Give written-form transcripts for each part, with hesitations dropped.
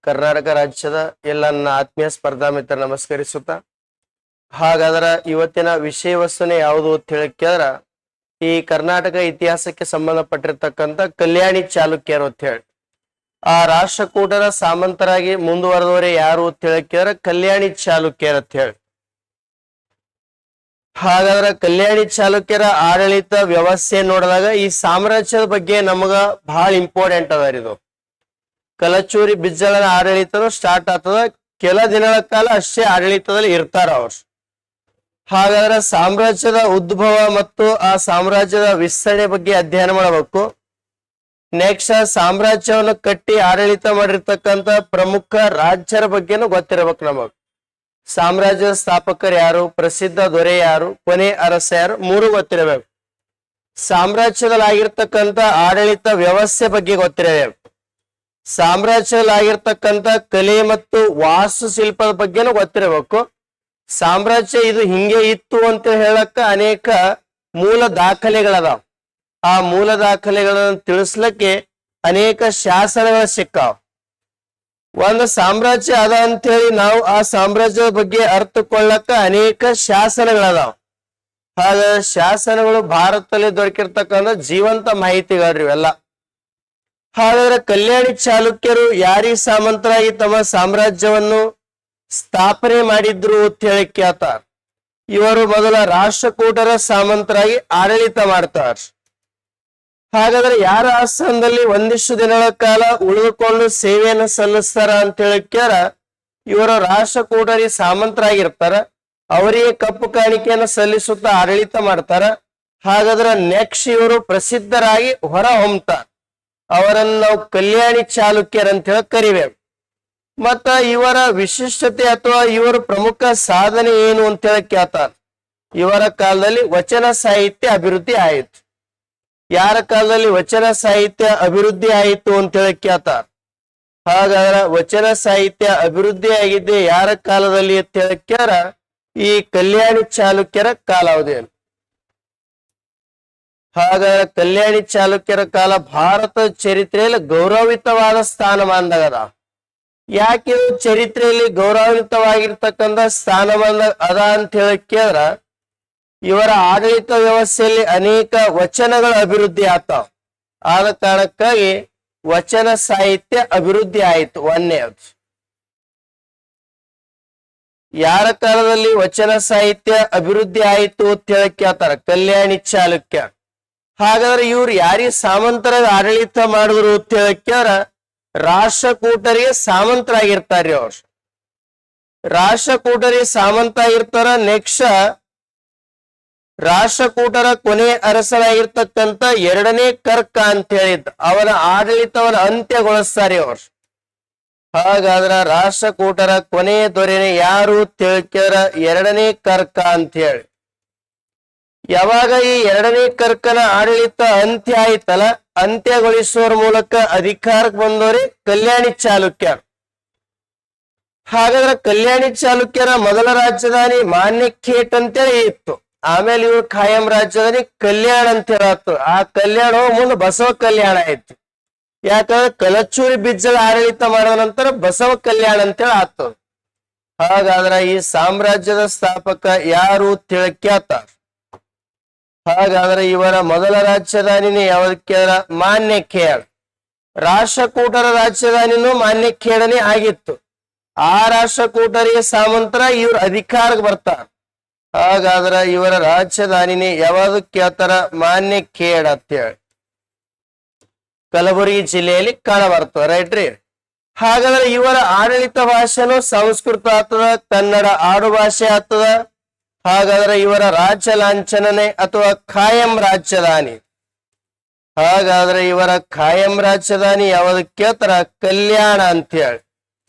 ಕರ್ನಾಟಕ ರಾಜ್ಯದ ಎಲ್ಲ ನನ್ನ ಆತ್ಮೀಯ ಸ್ಪರ್ಧಾ ಮಿತ್ರ ನಮಸ್ಕರಿಸುತ್ತಾ, ಹಾಗಾದ್ರೆ ಇವತ್ತಿನ ವಿಷಯ ವಸ್ತುನೇ ಯಾವುದು ಅಂತ ಹೇಳಿ ಕೇಳಿದ್ರ ಈ ಕರ್ನಾಟಕ ಇತಿಹಾಸಕ್ಕೆ ಸಂಬಂಧಪಟ್ಟಿರ್ತಕ್ಕಂಥ ಕಲ್ಯಾಣಿ ಚಾಲುಕ್ಯರು ಅಂತ ಹೇಳಿ ಆ ರಾಷ್ಟ್ರಕೂಟರ ಸಾಮಂತರಾಗಿ ಮುಂದುವರೆದವರೇ ಯಾರು ಅಂತ ಹೇಳಿ ಕೇಳಿದ್ರೆ ಕಲ್ಯಾಣಿ ಚಾಲುಕ್ಯರು ಅಂತ ಹೇಳಿ. ಹಾಗಾದ್ರೆ ಕಲ್ಯಾಣಿ ಚಾಲುಕ್ಯರ ಆಡಳಿತ ವ್ಯವಸ್ಥೆ ನೋಡಿದಾಗ ಈ ಸಾಮ್ರಾಜ್ಯದ ಬಗ್ಗೆ ನಮಗ ಬಹಳ ಇಂಪಾರ್ಟೆಂಟ್ ಅದ. ಇದು ಕಲಚೂರಿ ಬಿಜ್ಜಳನ ಆಡಳಿತನು ಸ್ಟಾರ್ಟ್ ಆಗ್ತದ, ಕೆಲ ದಿನಗಳ ಕಾಲ ಅಷ್ಟೇ ಆಡಳಿತದಲ್ಲಿ ಇರ್ತಾರ ಅವ್ರು. ಹಾಗಾದ್ರೆ ಸಾಮ್ರಾಜ್ಯದ ಉದ್ಭವ ಮತ್ತು ಆ ಸಾಮ್ರಾಜ್ಯದ ವಿಸ್ತರಣೆ ಬಗ್ಗೆ ಅಧ್ಯಯನ ಮಾಡಬೇಕು. ನೆಕ್ಸ್ಟ್ ಸಾಮ್ರಾಜ್ಯವನ್ನು ಕಟ್ಟಿ ಆಡಳಿತ ಮಾಡಿರ್ತಕ್ಕಂಥ ಪ್ರಮುಖ ರಾಜ್ಯರ ಬಗ್ಗೆನೂ ಗೊತ್ತಿರಬೇಕು ನಮಗ್. ಸಾಮ್ರಾಜ್ಯದ ಸ್ಥಾಪಕರು ಯಾರು, ಪ್ರಸಿದ್ಧ ದೊರೆ ಯಾರು, ಕೊನೆ ಅರಸ ಯಾರು, ಮೂರು ಗೊತ್ತಿರಬೇಕು. ಸಾಮ್ರಾಜ್ಯದಲ್ಲಿ ಆಗಿರ್ತಕ್ಕಂಥ ಆಡಳಿತ ವ್ಯವಸ್ಥೆ ಬಗ್ಗೆ ಗೊತ್ತಿರಬೇಕು. ಸಾಮ್ರಾಜ್ಯದಲ್ಲಿ ಆಗಿರ್ತಕ್ಕಂಥ ಕಲೆ ಮತ್ತು ವಾಸ್ತುಶಿಲ್ಪದ ಬಗ್ಗೆನೂ ಗೊತ್ತಿರಬೇಕು. ಸಾಮ್ರಾಜ್ಯ ಇದು ಹಿಂಗೆ ಇತ್ತು ಅಂತ ಹೇಳಕ್ಕ ಅನೇಕ ಮೂಲ ದಾಖಲೆಗಳದಾವ. ಆ ಮೂಲ ದಾಖಲೆಗಳನ್ನು ತಿಳಿಸ್ಲಿಕ್ಕೆ ಅನೇಕ ಶಾಸನಗಳು ಸಿಕ್ಕಾವ. ಒಂದು ಸಾಮ್ರಾಜ್ಯ ಅದ ಅಂತ ಹೇಳಿ ನಾವು ಆ ಸಾಮ್ರಾಜ್ಯದ ಬಗ್ಗೆ ಅರ್ಥಕೊಳ್ಳಕ್ಕ ಅನೇಕ ಶಾಸನಗಳದಾವ. ಹಾಗಾದ್ರೆ ಶಾಸನಗಳು ಭಾರತದಲ್ಲಿ ದೊರಕಿರ್ತಕ್ಕಂಥ ಜೀವಂತ ಮಾಹಿತಿಗಳ್ರಿ ಇವೆಲ್ಲ. ಹಾಗಾದ್ರೆ ಕಲ್ಯಾಣಿ ಚಾಲುಕ್ಯರು ಯಾರಿ ಸಾಮಂತರಾಗಿ ತಮ್ಮ ಸಾಮ್ರಾಜ್ಯವನ್ನು ಸ್ಥಾಪನೆ ಮಾಡಿದ್ರು ಅಂತ ಹೇಳಿ ಕೇಳ್ತಾರ. ಇವರು ಮೊದಲ ರಾಷ್ಟ್ರಕೂಟರ ಸಾಮಂತರಾಗಿ ಆಡಳಿತ ಮಾಡ್ತಾರ. ಹಾಗಾದ್ರೆ ಯಾರ ಆಸ್ಥಾನದಲ್ಲಿ ಒಂದಿಷ್ಟು ದಿನಗಳ ಕಾಲ ಉಳಿದುಕೊಂಡು ಸೇವೆಯನ್ನು ಸಲ್ಲಿಸ್ತಾರ ಅಂತ ಹೇಳಿ ಕೇಳ ಇವರು ರಾಷ್ಟ್ರಕೂಟರಿ ಸಾಮಂತರಾಗಿರ್ತಾರ. ಅವರಿಗೆ ಕಪ್ಪು ಕಾಣಿಕೆಯನ್ನು ಸಲ್ಲಿಸುತ್ತಾ ಆಡಳಿತ ಮಾಡ್ತಾರ. ಹಾಗಾದ್ರೆ ನೆಕ್ಸ್ಟ್ ಇವರು ಪ್ರಸಿದ್ಧರಾಗಿ ಹೊರ ಹೊಮ್ತಾರ. ಅವರನ್ನು ನಾವು ಕಲ್ಯಾಣಿ ಚಾಲುಕ್ಯರ್ ಅಂತ ಹೇಳಿ ಕರಿಬೇಕು. ಮತ್ತ ಇವರ ವಿಶಿಷ್ಟತೆ ಅಥವಾ ಇವರ ಪ್ರಮುಖ ಸಾಧನೆ ಏನು ಅಂತ ಹೇಳಿ ಕೇಳ್ತಾರ. ಇವರ ಕಾಲದಲ್ಲಿ ವಚನ ಸಾಹಿತ್ಯ ಅಭಿವೃದ್ಧಿ ಆಯಿತು. ಯಾರ ಕಾಲದಲ್ಲಿ ವಚನ ಸಾಹಿತ್ಯ ಅಭಿವೃದ್ಧಿ ಆಯಿತು ಅಂತ ಹೇಳಿ ಕೇಳ್ತಾರ. ಹಾಗಾದ್ರೆ ವಚನ ಸಾಹಿತ್ಯ ಅಭಿವೃದ್ಧಿ ಆಗಿದ್ದೆ ಯಾರ ಕಾಲದಲ್ಲಿ ಅಂತ ಹೇಳಿ ಕೇಳ ಈ ಕಲ್ಯಾಣಿ ಚಾಲುಕ್ಯರ ಕಾಲಾವಧಿಯಲ್ಲಿ. ಹಾಗಾದ್ರೆ ಕಲ್ಯಾಣಿ ಚಾಲುಕ್ಯರ ಕಾಲ ಭಾರತ ಚರಿತ್ರೆಯಲ್ಲಿ ಗೌರವಿತವಾದ ಸ್ಥಾನಮಾನದಾಗ ಅದ. ಯಾಕೆ ಚರಿತ್ರೆಯಲ್ಲಿ ಗೌರವಿತವಾಗಿರ್ತಕ್ಕಂಥ ಸ್ಥಾನಮಾನ ಅದ ಅಂತ ಹೇಳಿ ಕೇಳಿದ್ರ ಇವರ ಆಡಳಿತ ವ್ಯವಸ್ಥೆಯಲ್ಲಿ ಅನೇಕ ವಚನಗಳ ಅಭಿವೃದ್ಧಿ ಆಗ್ತಾವ. ಆದ ಕಾರಣಕ್ಕಾಗಿ ವಚನ ಸಾಹಿತ್ಯ ಅಭಿವೃದ್ಧಿ ಆಯಿತು. ಒಂದನೇದು ಯಾರ ಕಾಲದಲ್ಲಿ ವಚನ ಸಾಹಿತ್ಯ ಅಭಿವೃದ್ಧಿ ಆಯಿತು ಅಂತ ಹೇಳಿ ಕೇಳ್ತಾರ, ಕಲ್ಯಾಣಿ ಚಾಲುಕ್ಯ. ಹಾಗಾದ್ರೆ ಇವ್ರು ಯಾರಿಗೆ ಸಾಮಂತರ ಆಡಳಿತ ಮಾಡಿದ್ರು ಅಂತ ಹೇಳಿ ಕೇಳ್ರ ರಾಷ್ಟ್ರಕೂಟರಿಗೆ ಸಾಮಂತರಾಗಿರ್ತಾರ್ರಿ. ಅವ್ರು ರಾಷ್ಟ್ರಕೂಟರಿಗೆ ಸಾಮಂತ ಆಗಿರ್ತಾರ. ನೆಕ್ಸ್ಟ್ ರಾಷ್ಟ್ರಕೂಟರ ಕೊನೆ ಅರಸನಾಗಿರ್ತಕ್ಕಂಥ ಎರಡನೇ ಕರ್ಕ ಅಂತ ಹೇಳಿದ್ ಅವನ ಆಡಳಿತವನ್ನು ಅಂತ್ಯಗೊಳಿಸ್ತಾರೆ ಅವ್ರು. ಹಾಗಾದ್ರ ರಾಷ್ಟ್ರಕೂಟರ ಕೊನೆ ದೊರೆನೆ ಯಾರು ತಿಳ್ಕ್ಯಾರ, ಎರಡನೇ ಕರ್ಕ ಅಂತ ಹೇಳಿ. ಯಾವಾಗ ಈ ಎರಡನೇ ಕರ್ಕನ ಆಡಳಿತ ಅಂತ್ಯ ಆಯ್ತಲ್ಲ, ಅಂತ್ಯಗೊಳಿಸುವ ಮೂಲಕ ಅಧಿಕಾರಕ್ಕೆ ಬಂದವರೇ ಕಲ್ಯಾಣಿ ಚಾಲುಕ್ಯರು. ಹಾಗಾದ್ರೆ ಕಲ್ಯಾಣಿ ಚಾಲುಕ್ಯರ ಮೊದಲ ರಾಜಧಾನಿ ಮಾನ್ಯಖೇಟ್ ಅಂತೇಳಿ ಇತ್ತು. ಆಮೇಲೆ ಇವ್ರು ಖಾಯಂ ರಾಜಧಾನಿ ಕಲ್ಯಾಣ ಅಂತ ಹೇಳತ್ತು. ಆ ಕಲ್ಯಾಣ ಮುಂದೆ ಬಸವ ಕಲ್ಯಾಣ ಆಯ್ತು. ಯಾಕಂದ್ರೆ ಕಲಚೂರಿ ಬಿಜ್ಜಳ ಆಡಳಿತ ಮಾಡಿದ ನಂತರ ಬಸವ ಕಲ್ಯಾಣ ಅಂತೇಳಿ ಆಗ್ತದ. ಹಾಗಾದ್ರ ಈ ಸಾಮ್ರಾಜ್ಯದ ಸ್ಥಾಪಕ ಯಾರು ತಿಳ್ಕ್ಯಾತಾರ. ಹಾಗಾದ್ರೆ ಇವರ ಮೊದಲ ರಾಜಧಾನಿನೇ ಯಾವ್ದಕ್ಕೆ ಮಾನ್ಯಖೇಡ್. ರಾಷ್ಟ್ರಕೂಟರ ರಾಜಧಾನಿನೂ ಮಾನ್ಯಖೇಡನೇ ಆಗಿತ್ತು. ಆ ರಾಷ್ಟ್ರಕೂಟರಿಗೆ ಸಾಮಂತರ ಇವ್ರ ಅಧಿಕಾರಕ್ಕೆ ಬರ್ತಾರ. ಹಾಗಾದ್ರ ಇವರ ರಾಜಧಾನಿನೇ ಯಾವ್ದಕ್ಕೆ ಕೇಳ್ತಾರ, ಮಾನ್ಯಖೇಡ್ ಅಂತೇಳಿ ಕಲಬುರಗಿ ಜಿಲ್ಲೆಯಲ್ಲಿ ಕಾಣ ಬರ್ತದ. ರೈಟ್ ರೀ. ಹಾಗಾದ್ರೆ ಇವರ ಆಡಳಿತ ಭಾಷೆನೂ ಸಂಸ್ಕೃತ ಆಗ್ತದ, ಕನ್ನಡ ಆಡು ಭಾಷೆ ಆಗ್ತದ. ಹಾಗಾದ್ರೆ ಇವರ ರಾಜ್ಯ ಲಾಂಛನನೇ ಅಥವಾ ಖಾಯಂ ರಾಜಧಾನಿ. ಹಾಗಾದ್ರೆ ಇವರ ಖಾಯಂ ರಾಜಧಾನಿ ಯಾವ್ದಕ್ಕೆ ಕೇಳ್ತಾರ, ಕಲ್ಯಾಣ ಅಂತ ಹೇಳಿ.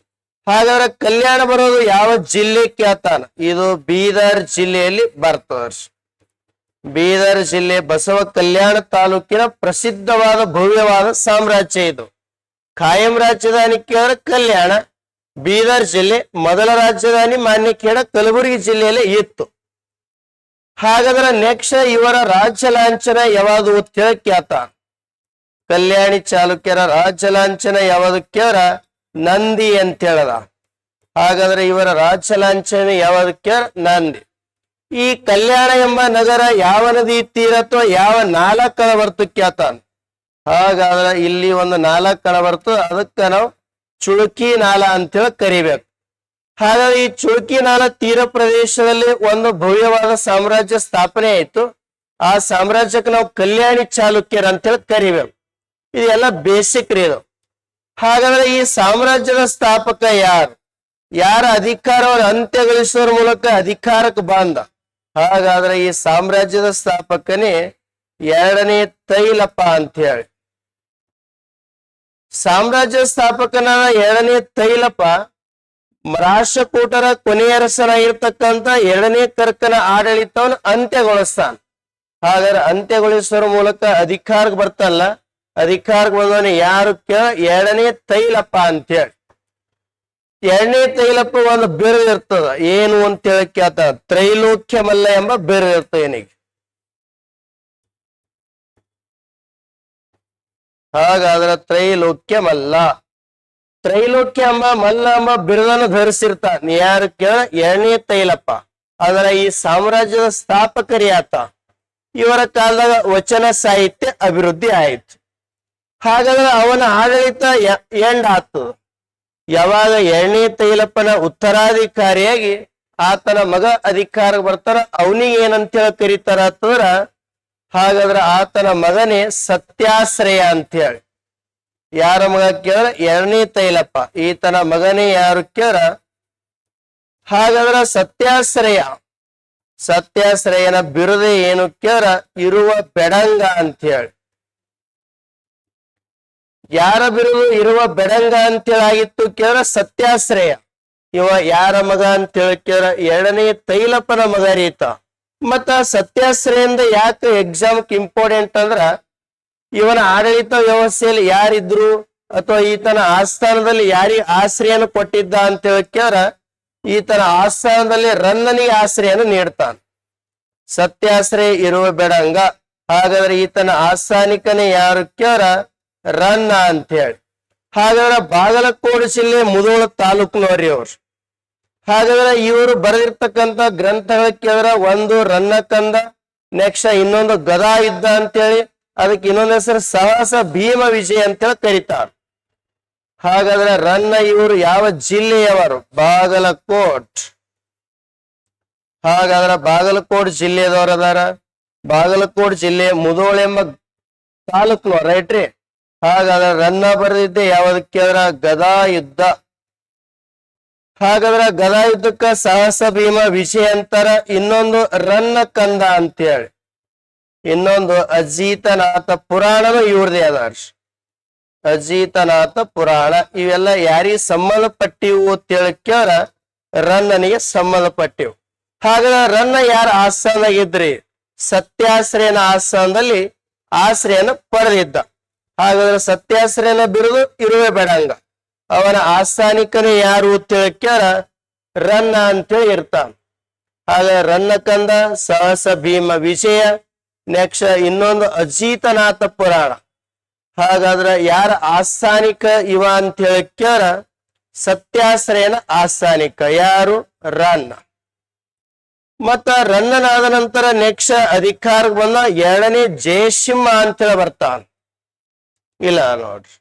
ಹಾಗಾದ್ರೆ ಕಲ್ಯಾಣ ಬರೋದು ಯಾವ ಜಿಲ್ಲೆ ಕೇಳ್ತಾನ, ಇದು ಬೀದರ್ ಜಿಲ್ಲೆಯಲ್ಲಿ ಬರ್ತದ. ಬೀದರ್ ಜಿಲ್ಲೆ ಬಸವ ಕಲ್ಯಾಣ ತಾಲೂಕಿನ ಪ್ರಸಿದ್ಧವಾದ ಭವ್ಯವಾದ ಸಾಮ್ರಾಜ್ಯ ಇದು. ಖಾಯಂ ರಾಜಧಾನಿ ಕೇಳಿದ್ರೆ ಕಲ್ಯಾಣ. ಬೀದರ್ ಜಿಲ್ಲೆ ಮೊದಲ ರಾಜಧಾನಿ ಮಾನ್ಯಖೇಡ ಕಲಬುರಗಿ ಜಿಲ್ಲೆಯಲ್ಲಿ ಇತ್ತು. ಹಾಗಾದ್ರೆ ನೆಕ್ಸ್ಟ್ ಇವರ ರಾಜ್ಯ ಲಾಂಛನ ಯಾವುದು ಕೇಳ್ತಾನ. ಕಲ್ಯಾಣಿ ಚಾಲುಕ್ಯರ ರಾಜ್ಯ ಲಾಂಛನ ಯಾವುದು ಕೇಳ ನಂದಿ ಅಂತ ಹೇಳದ. ಹಾಗಾದ್ರೆ ಇವರ ರಾಜ ಲಾಂಛನ ಯಾವದಕ್ಕೆ? ನಂದಿ. ಈ ಕಲ್ಯಾಣ ಎಂಬ ನಗರ ಯಾವ ನದಿ ತೀರ ಅಥವಾ ಯಾವ ನಾಲ್ಕಳ ಬರ್ತು ಖ್ಯಾತ? ಹಾಗಾದ್ರೆ ಇಲ್ಲಿ ಒಂದು ನಾಲ್ಕಳ ಬರ್ತು, ಅದಕ್ಕೆ ನಾವು ಚುಳುಕಿ ನಾಲ ಅಂತೇಳಿ ಕರಿಬೇಕು. ಹಾಗಾದ್ರೆ ಈ ಚುಳುಕಿ ನಾಲ ತೀರ ಪ್ರದೇಶದಲ್ಲಿ ಒಂದು ಭವ್ಯವಾದ ಸಾಮ್ರಾಜ್ಯ ಸ್ಥಾಪನೆ ಆಯ್ತು. ಆ ಸಾಮ್ರಾಜ್ಯಕ್ಕೆ ನಾವು ಕಲ್ಯಾಣಿ ಚಾಲುಕ್ಯರ ಅಂತೇಳಿ ಕರಿಬೇಕು. ಇದೆಲ್ಲ ಬೇಸಿಕ್ ರೀ ಇದು. ಹಾಗಾದ್ರೆ ಈ ಸಾಮ್ರಾಜ್ಯದ ಸ್ಥಾಪಕ ಯಾರು? ಯಾರ ಅಧಿಕಾರವನ್ನು ಅಂತ್ಯಗೊಳಿಸುವ ಮೂಲಕ ಅಧಿಕಾರಕ್ಕೆ ಬಂದ? ಹಾಗಾದ್ರೆ ಈ ಸಾಮ್ರಾಜ್ಯದ ಸ್ಥಾಪಕನೇ ಎರಡನೇ ತೈಲಪ ಅಂತ ಹೇಳಿ. ಸಾಮ್ರಾಜ್ಯ ಸ್ಥಾಪಕನ ಎರಡನೇ ತೈಲಪ ರಾಷ್ಟ್ರಕೂಟರ ಕೊನೆಯ ಅರಸನಾಗಿರ್ತಕ್ಕಂಥ ಎರಡನೇ ಕರ್ಕನ ಆಡಳಿತವನ್ನು ಅಂತ್ಯಗೊಳಿಸ್ತಾನ. ಹಾಗಾದ್ರೆ ಅಂತ್ಯಗೊಳಿಸುವ ಮೂಲಕ ಅಧಿಕಾರಕ್ಕೆ ಬರ್ತಲ್ಲ, ಅಧಿಕಾರಕ್ಕೆ ಬಂದವನು ಯಾರು ಕೇಳ? ಎರಡನೇ ತೈಲಪ ಅಂತೇಳಿ. ಎರಡನೇ ತೈಲಪ್ಪ ಒಂದು ಬಿರುದು ಇರ್ತದ, ಏನು ಅಂತ ಹೇಳಿ ಕೇಳ್ತ? ತ್ರೈಲೋಕ್ಯ ಮಲ್ಲ ಎಂಬ ಬಿರುದು ಇರ್ತದೆ ಏನಿಗೆ. ಹಾಗಾದ್ರೆ ತ್ರೈಲೋಕ್ಯ ಮಲ್ಲ, ತ್ರೈಲೋಕ್ಯ ಎಂಬ ಮಲ್ಲ ಎಂಬ ಬಿರುದನ್ನು ಧರಿಸಿರ್ತಾನೆ ಯಾರು ಕೇಳ? ಎರಡನೇ ತೈಲಪ್ಪ. ಅದರ ಈ ಸಾಮ್ರಾಜ್ಯದ ಸ್ಥಾಪಕರಿ ಆತ. ಇವರ ಕಾಲದಾಗ ವಚನ ಸಾಹಿತ್ಯ ಅಭಿವೃದ್ಧಿ ಆಯಿತು. ಹಾಗಾದ್ರೆ ಅವನ ಆಡಳಿತ ಎಂಡ್ ಆತು ಯಾವಾಗ? ಎರಡನೇ ತೈಲಪ್ಪನ ಉತ್ತರಾಧಿಕಾರಿಯಾಗಿ ಆತನ ಮಗ ಅಧಿಕಾರಕ್ಕೆ ಬರ್ತಾರ. ಅವನಿಗೆ ಏನಂತೇಳಿ ಕರೀತಾರ ಅಂತಂದ್ರ, ಹಾಗಾದ್ರೆ ಆತನ ಮಗನೇ ಸತ್ಯಾಶ್ರಯ ಅಂತ ಹೇಳಿ. ಯಾರ ಮಗ ಕೇಳ? ಎರಡನೇ ತೈಲಪ್ಪ. ಈತನ ಮಗನೇ ಯಾರು ಕೇಳ? ಹಾಗಾದ್ರೆ ಸತ್ಯಾಶ್ರಯನ ಬಿರುದೆ ಏನು ಕೇಳ? ಇರುವ ಬೆಡಂಗ ಅಂತ ಹೇಳಿ. ಯಾರ ಬಿರುದು? ಇರುವ ಬೆಡಂಗ ಅಂತೇಳಿ ಆಗಿತ್ತು ಕೇಳ? ಸತ್ಯಾಶ್ರಯ. ಇವ ಯಾರ ಮಗ ಅಂತೇಳಿ ಕೇಳ? ಎರಡನೇ ತೈಲಪ್ಪನ ಮಗ ರೀತ. ಮತ್ತ ಸತ್ಯಾಶ್ರಯಿಂದ ಯಾಕೆ ಎಕ್ಸಾಮ್ಕ್ ಇಂಪಾರ್ಟೆಂಟ್ ಅಂದ್ರ, ಇವನ ಆಡಳಿತ ವ್ಯವಸ್ಥೆಯಲ್ಲಿ ಯಾರಿದ್ರು ಅಥವಾ ಈತನ ಆಸ್ಥಾನದಲ್ಲಿ ಯಾರಿಗೆ ಆಶ್ರಯನ ಕೊಟ್ಟಿದ್ದ ಅಂತೇಳಿ ಕೇಳ? ಈತನ ಆಸ್ಥಾನದಲ್ಲಿ ರನ್ನನಿಗೆ ಆಶ್ರಯನ ನೀಡ್ತಾನ. ಸತ್ಯಾಶ್ರಯ ಇರುವ ಬೆಡಂಗ. ಹಾಗಾದ್ರೆ ಈತನ ಆಸ್ಥಾನಿಕನೇ ಯಾರು ಕೇಳ? ರನ್ನ ಅಂತ ಹೇಳಿ. ಹಾಗಾದ್ರೆ ಬಾಗಲಕೋಟೆ ಜಿಲ್ಲೆ ಮುಧೋಳ ತಾಲೂಕಿನವ್ರಿ ಅವ್ರು. ಹಾಗಾದ್ರೆ ಇವರು ಬರೆದಿರ್ತಕ್ಕಂಥ ಗ್ರಂಥಗಳ ಕೇಳಿದ್ರ ಒಂದು ರನ್ನಕಂದ, ನೆಕ್ಸ್ಟ್ ಇನ್ನೊಂದು ಗದಾ ಯುದ್ಧ ಅಂತೇಳಿ, ಅದಕ್ಕೆ ಇನ್ನೊಂದು ಹೆಸರು ಸಾಹಸ ಭೀಮ ವಿಜಯ ಅಂತೇಳಿ ಕರೀತಾರ. ಹಾಗಾದ್ರೆ ರನ್ನ ಇವರು ಯಾವ ಜಿಲ್ಲೆಯವರು? ಬಾಗಲಕೋಟ್. ಹಾಗಾದ್ರೆ ಬಾಗಲಕೋಟೆ ಜಿಲ್ಲೆಯದವ್ರ ಅದಾರ. ಬಾಗಲಕೋಟೆ ಜಿಲ್ಲೆ ಮುಧೋಳ ಎಂಬ ತಾಲೂಕ್ನವ್ರ, ರೈಟ್ ರೀ. ಹಾಗಾದ್ರೆ ರನ್ನ ಬರೆದಿದ್ದೆ ಯಾವ್ದಕ್ ಕೇಳಿದ್ರ? ಗದಾ ಯುದ್ಧ. ಹಾಗಾದ್ರೆ ಗದಾ ಯುದ್ಧಕ್ಕ ಸಾಹಸ ಭೀಮ ವಿಜಯ ಅಂತಾರ. ಇನ್ನೊಂದು ರನ್ನ ಕಂದ ಅಂತೇಳಿ, ಇನ್ನೊಂದು ಅಜಿತನಾಥ ಪುರಾಣನು ಇವ್ರದೇ ಅದಾರ. ಅಜಿತನಾಥ ಪುರಾಣ. ಇವೆಲ್ಲ ಯಾರಿಗೆ ಸಂಬಂಧಪಟ್ಟಿವು ಅಂತೇಳಿ ಕೇಳ? ರನ್ನನಿಗೆ ಸಂಬಂಧಪಟ್ಟಿವು. ಹಾಗಾದ್ರೆ ರನ್ನ ಯಾರ ಆಸ್ಥಾನದಾಗಿದ್ರಿ? ಸತ್ಯಾಶ್ರಯನ ಆಸ್ಥಾನದಲ್ಲಿ ಆಶ್ರಯನ ಪಡೆದಿದ್ದ. ಹಾಗಾದ್ರೆ ಸತ್ಯಾಶ್ರಯನ ಬಿರುದು ಇರುವೆ ಬೆಡಂಗ. ಅವನ ಆಸ್ಥಾನಿಕನೇ ಯಾರು ಅಂತೇಳಿ ಕೇಳ? ರನ್ನ ಅಂತೇಳಿ ಇರ್ತಾನ. ಹಾಗಾದ್ರೆ ರನ್ನ ಕಂದ, ಸಾಹಸ ಭೀಮ ವಿಜಯ, ನೆಕ್ಸ್ಟ್ ಇನ್ನೊಂದು ಅಜಿತನಾಥ ಪುರಾಣ. ಹಾಗಾದ್ರೆ ಯಾರ ಆಸ್ಥಾನಿಕ ಇವ ಅಂತ ಹೇಳಿ ಕೇಳ? ಸತ್ಯಾಶ್ರಯನ ಆಸ್ಥಾನಿಕ ಯಾರು? ರನ್ನ. ಮತ್ತ ರನ್ನನಾದ ನಂತರ ನೆಕ್ಸ್ಟ್ ಅಧಿಕಾರಕ್ಕೆ ಬಂದ ಎರಡನೇ ಜಯಸಿಂಹ ಅಂತೇಳಿ ಬರ್ತಾನ. ಇಲ್ಲ ನೋಡ್ರಿ,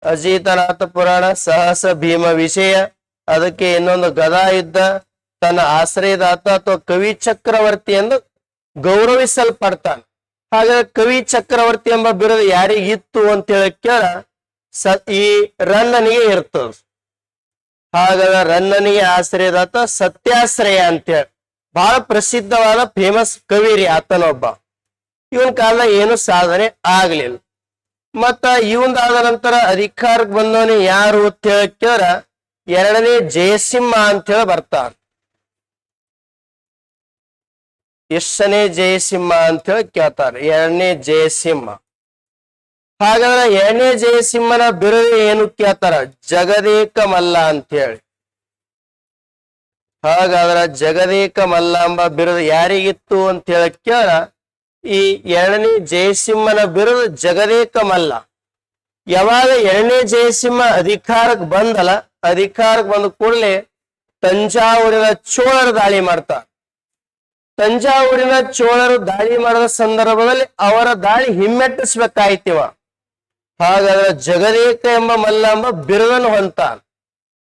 ಅಜಿತನಾಥ ಪುರಾಣ, ಸಾಹಸ ಭೀಮ ವಿಜಯ, ಅದಕ್ಕೆ ಇನ್ನೊಂದು ಗದಾ ಯುದ್ಧ, ತನ್ನ ಆಶ್ರಯದಾತ ಅಥವಾ ಕವಿ ಚಕ್ರವರ್ತಿ ಎಂದು ಗೌರವಿಸಲ್ಪಡ್ತಾನ. ಹಾಗಾದ್ರೆ ಕವಿ ಚಕ್ರವರ್ತಿ ಎಂಬ ಬಿರುದು ಯಾರಿಗಿತ್ತು ಅಂತ ಹೇಳಿ ಕೇಳ? ಈ ರನ್ನನಿಗೆ ಇರ್ತದ. ಹಾಗಾದ್ರೆ ರನ್ನನಿಗೆ ಆಶ್ರಯದಾತ ಸತ್ಯಾಶ್ರಯ ಅಂತೇಳಿ ಬಹಳ ಪ್ರಸಿದ್ಧವಾದ ಫೇಮಸ್ ಕವಿರಿ ಆತನೊಬ್ಬ. ಇವನ್ ಕಾಲದಾಗ ಏನು ಸಾಧನೆ ಆಗ್ಲಿಲ್ಲ. ಮತ್ತ ಇವಂದಾದ ನಂತರ ಅಧಿಕಾರಕ್ಕೆ ಬಂದವನೇ ಯಾರು ಅಂತ ಹೇಳಿ ಕೇಳ? ಎರಡನೇ ಜಯಸಿಂಹ ಅಂತ ಹೇಳಿ ಬರ್ತಾನ. ಎಷ್ಟನೇ ಜಯಸಿಂಹ ಅಂತ ಹೇಳಿ ಕೇಳ್ತಾರ? ಎರಡನೇ ಜಯಸಿಂಹ. ಹಾಗಾದ್ರೆ ಎರಡನೇ ಜಯಸಿಂಹನ ಬಿರುದು ಏನು ಕೇಳ್ತಾರ? ಜಗದೇಕ ಮಲ್ಲ ಅಂತ ಹೇಳಿ. ಹಾಗಾದ್ರೆ ಜಗದೇಕ ಮಲ್ಲ ಎಂಬ ಬಿರುದು ಯಾರಿಗಿತ್ತು ಅಂತ ಹೇಳಿ ಕೇಳ? ಈ ಎರಡನೇ ಜಯಸಿಂಹನ ಬಿರುದು ಜಗದೇಕ ಮಲ್ಲ. ಯಾವಾಗ ಎರಡನೇ ಜಯಸಿಂಹ ಅಧಿಕಾರಕ್ಕೆ ಬಂದಲ್ಲ, ಅಧಿಕಾರಕ್ಕೆ ಬಂದ ಕೂಡಲೇ ತಂಜಾವೂರಿನ ಚೋಳರು ದಾಳಿ ಮಾಡ್ತಾರೆ. ತಂಜಾವೂರಿನ ಚೋಳರು ದಾಳಿ ಮಾಡಿದ ಸಂದರ್ಭದಲ್ಲಿ ಅವರ ದಾಳಿ ಹಿಮ್ಮೆಟ್ಟಿಸ್ಬೇಕಾಯ್ತಿವ. ಹಾಗಾದ್ರೆ ಜಗದೇಕ ಎಂಬ ಮಲ್ಲಮ್ಮ ಬಿರುದನ್ನು ಹೊಂತಾನ.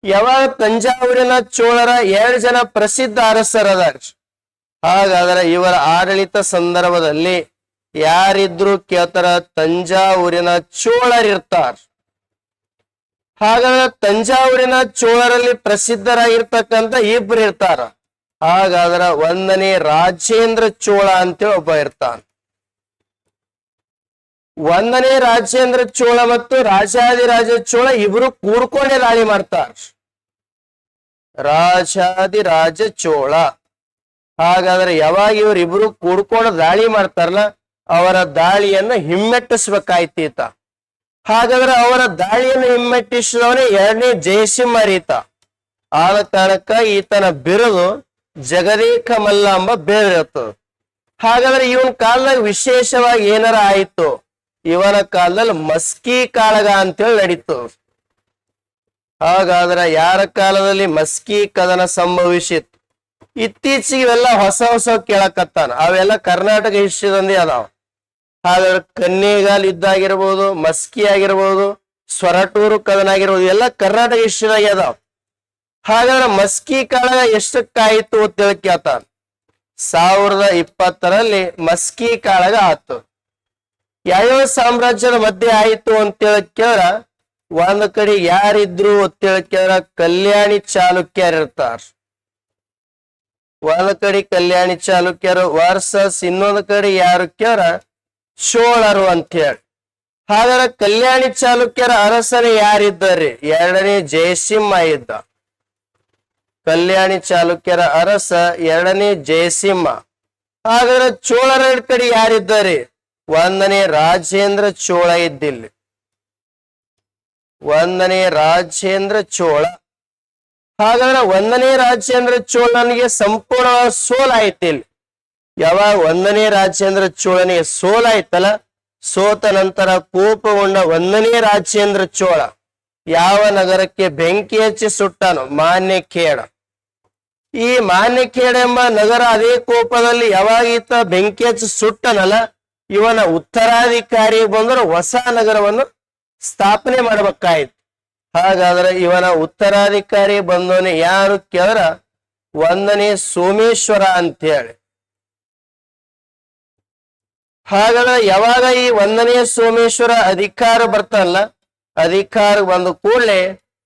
ಯಾವಾಗ ತಂಜಾವೂರಿನ ಚೋಳರ 2 ಜನ ಪ್ರಸಿದ್ಧ ಅರಸರದಾರ. ಹಾಗಾದ್ರೆ ಇವರ ಆಡಳಿತ ಸಂದರ್ಭದಲ್ಲಿ ಯಾರಿದ್ರು ಕೇಳ್ತಾರ, ತಂಜಾವೂರಿನ ಚೋಳರಿರ್ತಾರ. ಹಾಗಾದ್ರೆ ತಂಜಾವೂರಿನ ಚೋಳರಲ್ಲಿ ಪ್ರಸಿದ್ಧರಾಗಿರ್ತಕ್ಕಂಥ ಇಬ್ರು ಇರ್ತಾರ. ಹಾಗಾದ್ರ 1ನೇ ರಾಜೇಂದ್ರ ಚೋಳ ಅಂತೇಳಿ ಒಬ್ಬ ಇರ್ತಾನ. 1ನೇ ರಾಜೇಂದ್ರ ಚೋಳ ಮತ್ತು ರಾಜಾದಿರಾಜ ಚೋಳ ಇಬ್ರು ಕೂಡ್ಕೊಂಡೇ ದಾಳಿ ಮಾಡ್ತಾರ. ರಾಜಾದಿರಾಜ ಚೋಳ. ಹಾಗಾದ್ರೆ ಯಾವಾಗ ಇವರಿಬ್ರು ಕೂಡ್ಕೊಂಡು ದಾಳಿ ಮಾಡ್ತಾರಲ್ಲ, ಅವರ ದಾಳಿಯನ್ನು ಹಿಮ್ಮೆಟ್ಟಿಸ್ಬೇಕಾಯ್ತೀತ. ಹಾಗಾದ್ರೆ ಅವರ ದಾಳಿಯನ್ನು ಹಿಮ್ಮೆಟ್ಟಿಸಿದವನೇ 2ನೇ ಜಯಸಿಂಹ ರೀತ. ಆದ ಕಾರಣಕ್ಕ ಈತನ ಬಿರುದು ಜಗದೇಕ ಮಲ್ಲ ಎಂಬ ಬೇರಿರ್ತದೆ. ಹಾಗಾದ್ರೆ ಇವನ್ ಕಾಲದಾಗ ವಿಶೇಷವಾಗಿ ಏನಾರ ಆಯ್ತು, ಇವನ ಕಾಲದಲ್ಲಿ ಮಸ್ಕಿ ಕಾಳಗ ಅಂತೇಳಿ ನಡೀತು. ಹಾಗಾದ್ರೆ ಯಾರ ಕಾಲದಲ್ಲಿ ಮಸ್ಕಿ ಕದನ ಸಂಭವಿಸಿತ್ತು? ಇತ್ತೀಚೆಗೆ ಇವೆಲ್ಲ ಹೊಸ ಹೊಸ ಕೇಳಕತ್ತಾನ. ಅವೆಲ್ಲ ಕರ್ನಾಟಕ ಹಿಸ್ಟ್ರಿದಂದೇ ಅದಾವ. ಹಾಗಾದ್ರೆ ಕನ್ನೇಗಾಲ್ ಯುದ್ಧ ಆಗಿರ್ಬೋದು, ಮಸ್ಕಿ ಆಗಿರ್ಬೋದು, ಸೊರಟೂರು ಕದನ ಆಗಿರ್ಬೋದು, ಎಲ್ಲ ಕರ್ನಾಟಕ ಹಿಸ್ಟ್ರಿದಾಗ ಅದಾವ. ಹಾಗಾದ್ರೆ ಮಸ್ಕಿ ಕಾಳಗ ಎಷ್ಟಕ್ಕಾಯ್ತು ಅಂತ ಹೇಳಿ ಕೇಳ್ತಾನ. 1020ರಲ್ಲಿ ಮಸ್ಕಿ ಕಾಳಗ ಆಯ್ತು. ಯಾವ್ಯಾವ ಸಾಮ್ರಾಜ್ಯದ ಮಧ್ಯೆ ಆಯ್ತು ಅಂತೇಳಿ ಕೇಳ, ಒಂದ್ ಕಡೆ ಯಾರಿದ್ರು ಅಂತೇಳಿ ಕೇಳ, ಕಲ್ಯಾಣಿ ಚಾಲುಕ್ಯರು ಇರ್ತಾರ. ಒಂದ್ ಕಡೆ ಕಲ್ಯಾಣಿ ಚಾಲುಕ್ಯರು ವರ್ಸಸ್ ಇನ್ನೊಂದ್ ಕಡೆ ಯಾರು ಕೇಳ, ಚೋಳರು ಅಂತ ಹೇಳಿ. ಹಾಗಾದ್ರೆ ಕಲ್ಯಾಣಿ ಚಾಲುಕ್ಯರ ಅರಸನೇ ಯಾರಿದ್ದಾರೆ? 2ನೇ ಜಯಸಿಂಹ ಇದ್ದ. ಕಲ್ಯಾಣಿ ಚಾಲುಕ್ಯರ ಅರಸ 2ನೇ ಜಯಸಿಂಹ. ಹಾಗಾದ್ರೆ ಚೋಳರ ಕಡೆ ಯಾರಿದ್ದಾರೆ? 1ನೇ ರಾಜೇಂದ್ರ ಚೋಳ ಇದ್ದಿಲ್ಲ. 1ನೇ ರಾಜೇಂದ್ರ ಚೋಳ. ಹಾಗಾದ್ರೆ 1ನೇ ರಾಜೇಂದ್ರ ಚೋಳನಿಗೆ ಸಂಪೂರ್ಣ ಸೋಲಾಯ್ತಿಲ್ಲ. ಯಾವಾಗ 1ನೇ ರಾಜೇಂದ್ರ ಚೋಳನಿಗೆ ಸೋಲಾಯ್ತಲ್ಲ, ಸೋತ ನಂತರ ಕೋಪಗೊಂಡ 1ನೇ ರಾಜೇಂದ್ರ ಚೋಳ ಯಾವ ನಗರಕ್ಕೆ ಬೆಂಕಿ ಹಚ್ಚಿ ಸುಟ್ಟನು? ಮಾನ್ಯಖೇಡ. ಈ ಮಾನ್ಯಖೇಡ ಎಂಬ ನಗರ ಅದೇ ಕೋಪದಲ್ಲಿ ಯಾವಾಗ ಈತ ಬೆಂಕಿ ಹಚ್ಚಿ ಸುಟ್ಟನಲ್ಲ, ಇವನ ಉತ್ತರಾಧಿಕಾರಿ ಬಂದರು ಹೊಸ ನಗರವನ್ನು ಸ್ಥಾಪನೆ ಮಾಡಬೇಕಾಯ್ತು. ಹಾಗಾದ್ರೆ ಇವನ ಉತ್ತರಾಧಿಕಾರಿ ಬಂದವನೇ ಯಾರು ಕೇಳ್ರ, 1ನೇ ಸೋಮೇಶ್ವರ ಅಂತ ಹೇಳಿ. ಹಾಗಾದ್ರೆ ಯಾವಾಗ ಈ 1ನೇ ಸೋಮೇಶ್ವರ ಅಧಿಕಾರ ಬರ್ತಾನಲ್ಲ, ಅಧಿಕಾರ ಬಂದ ಕೂಡಲೇ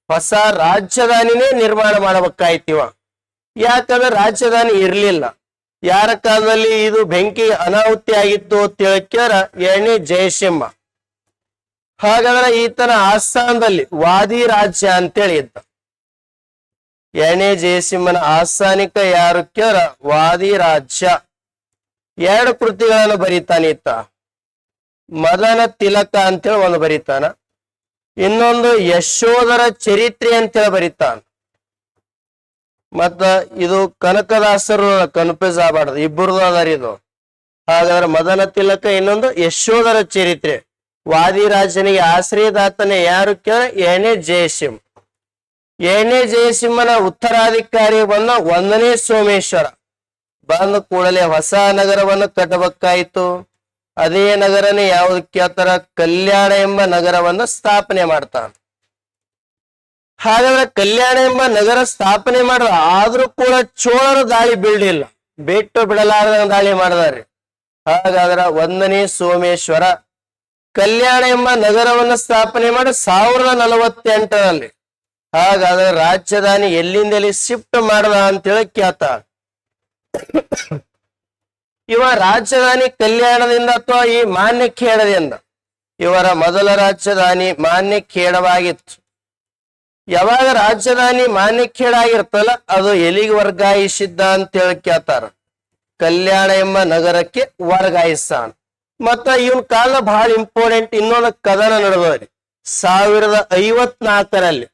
ಹೊಸ ರಾಜಧಾನಿನೇ ನಿರ್ಮಾಣ ಮಾಡಬೇಕಾಯ್ತಿವ. ಯಾಕಂದ್ರೆ ರಾಜಧಾನಿ ಇರ್ಲಿಲ್ಲ. ಯಾರ ಕಾಲದಲ್ಲಿ ಇದು ಬೆಂಕಿ ಅನಾಹುತಿ ಆಗಿತ್ತು ಅಂತ ಹೇಳಕ್ಯಾರ 2ನೇ ಜಯಸಿಂಹ. ಹಾಗಾದ್ರೆ ಈತನ ಆಸ್ಥಾನದಲ್ಲಿ ವಾದಿ ರಾಜ್ಯ ಅಂತೇಳಿ ಇದ್ದ. 2ನೇ ಜಯಸಿಂಹನ ಆಸ್ಥಾನಿಕ ಯಾರು ಕೇಳ, ವಾದಿ ರಾಜ್ಯ. 2 ಕೃತಿಗಳನ್ನು ಬರೀತಾನ ಈತ. ಮದನ ತಿಲಕ ಅಂತೇಳಿ ಒಂದು ಬರೀತಾನ, ಇನ್ನೊಂದು ಯಶೋಧರ ಚರಿತ್ರೆ ಅಂತೇಳಿ ಬರೀತಾನ. ಮತ್ತ ಇದು ಕನಕದಾಸರು, ಕನ್ಫ್ಯೂಸ್ ಆಗಬಾರ್ದು, ಇಬ್ಬರದು ಅದಾರ ಇದು. ಹಾಗಾದ್ರೆ ಮದನ ತಿಲಕ, ಇನ್ನೊಂದು ಯಶೋಧರ ಚರಿತ್ರೆ. ವಾದಿರಾಜನಿಗೆ ಆಶ್ರಯದಾತನೇ ಯಾರು ಕೇಳ, 2ನೇ ಜಯಸಿಂಹ. 2ನೇ ಜಯಸಿಂಹನ ಉತ್ತರಾಧಿಕಾರಿ ಬಂದ 1ನೇ ಸೋಮೇಶ್ವರ. ಬಂದ ಕೂಡಲೇ ಹೊಸ ನಗರವನ್ನು ಕಟ್ಟಬೇಕಾಯಿತು. ಅದೇ ನಗರನೇ ಯಾವ್ದು ಕೇಳ್ತಾರ, ಕಲ್ಯಾಣ ಎಂಬ ನಗರವನ್ನು ಸ್ಥಾಪನೆ ಮಾಡ್ತಾನ. ಹಾಗಾದ್ರೆ ಕಲ್ಯಾಣ ಎಂಬ ನಗರ ಸ್ಥಾಪನೆ ಮಾಡಿದ, ಆದ್ರೂ ಕೂಡ ಚೋಳರು ದಾಳಿ ಬೀಳಲಿಲ್ಲ, ಬಿಟ್ಟು ಬಿಡಲಾರದ ದಾಳಿ ಮಾಡಿದಾರೆ. ಹಾಗಾದ್ರೆ 1ನೇ ಸೋಮೇಶ್ವರ ಕಲ್ಯಾಣ ಎಂಬ ನಗರವನ್ನು ಸ್ಥಾಪನೆ ಮಾಡಿ 1048ರಲ್ಲಿ. ಹಾಗಾದ್ರೆ ರಾಜಧಾನಿ ಎಲ್ಲಿಂದೆಲ್ಲಿ ಶಿಫ್ಟ್ ಮಾಡದ ಅಂತೇಳಿ ಕೇಳ್ತ. ಇವ ರಾಜಧಾನಿ ಕಲ್ಯಾಣದಿಂದ ಅಥವಾ ಈ ಮಾನ್ಯಖೇಡದಿಂದ. ಇವರ ಮೊದಲ ರಾಜಧಾನಿ ಮಾನ್ಯಖೇಡವಾಗಿತ್ತು. ಯಾವಾಗ ರಾಜಧಾನಿ ಮಾನ್ಯಖೇಡ ಆಗಿರ್ತಲ್ಲ, ಅದು ಎಲ್ಲಿಗೆ ವರ್ಗಾಯಿಸಿದ್ದ ಅಂತೇಳಿ ಕೇಳ್ತಾರ, ಕಲ್ಯಾಣ ಎಂಬ ನಗರಕ್ಕೆ ವರ್ಗಾಯಿಸ್ತಾನ. ಮತ್ತ ಇವನ್ ಕಾಲ ಬಹಳ ಇಂಪಾರ್ಟೆಂಟ್. ಇನ್ನೊಂದು ಕದನ ನಡೆದವ್ರಿ 1054ರಲ್ಲಿ.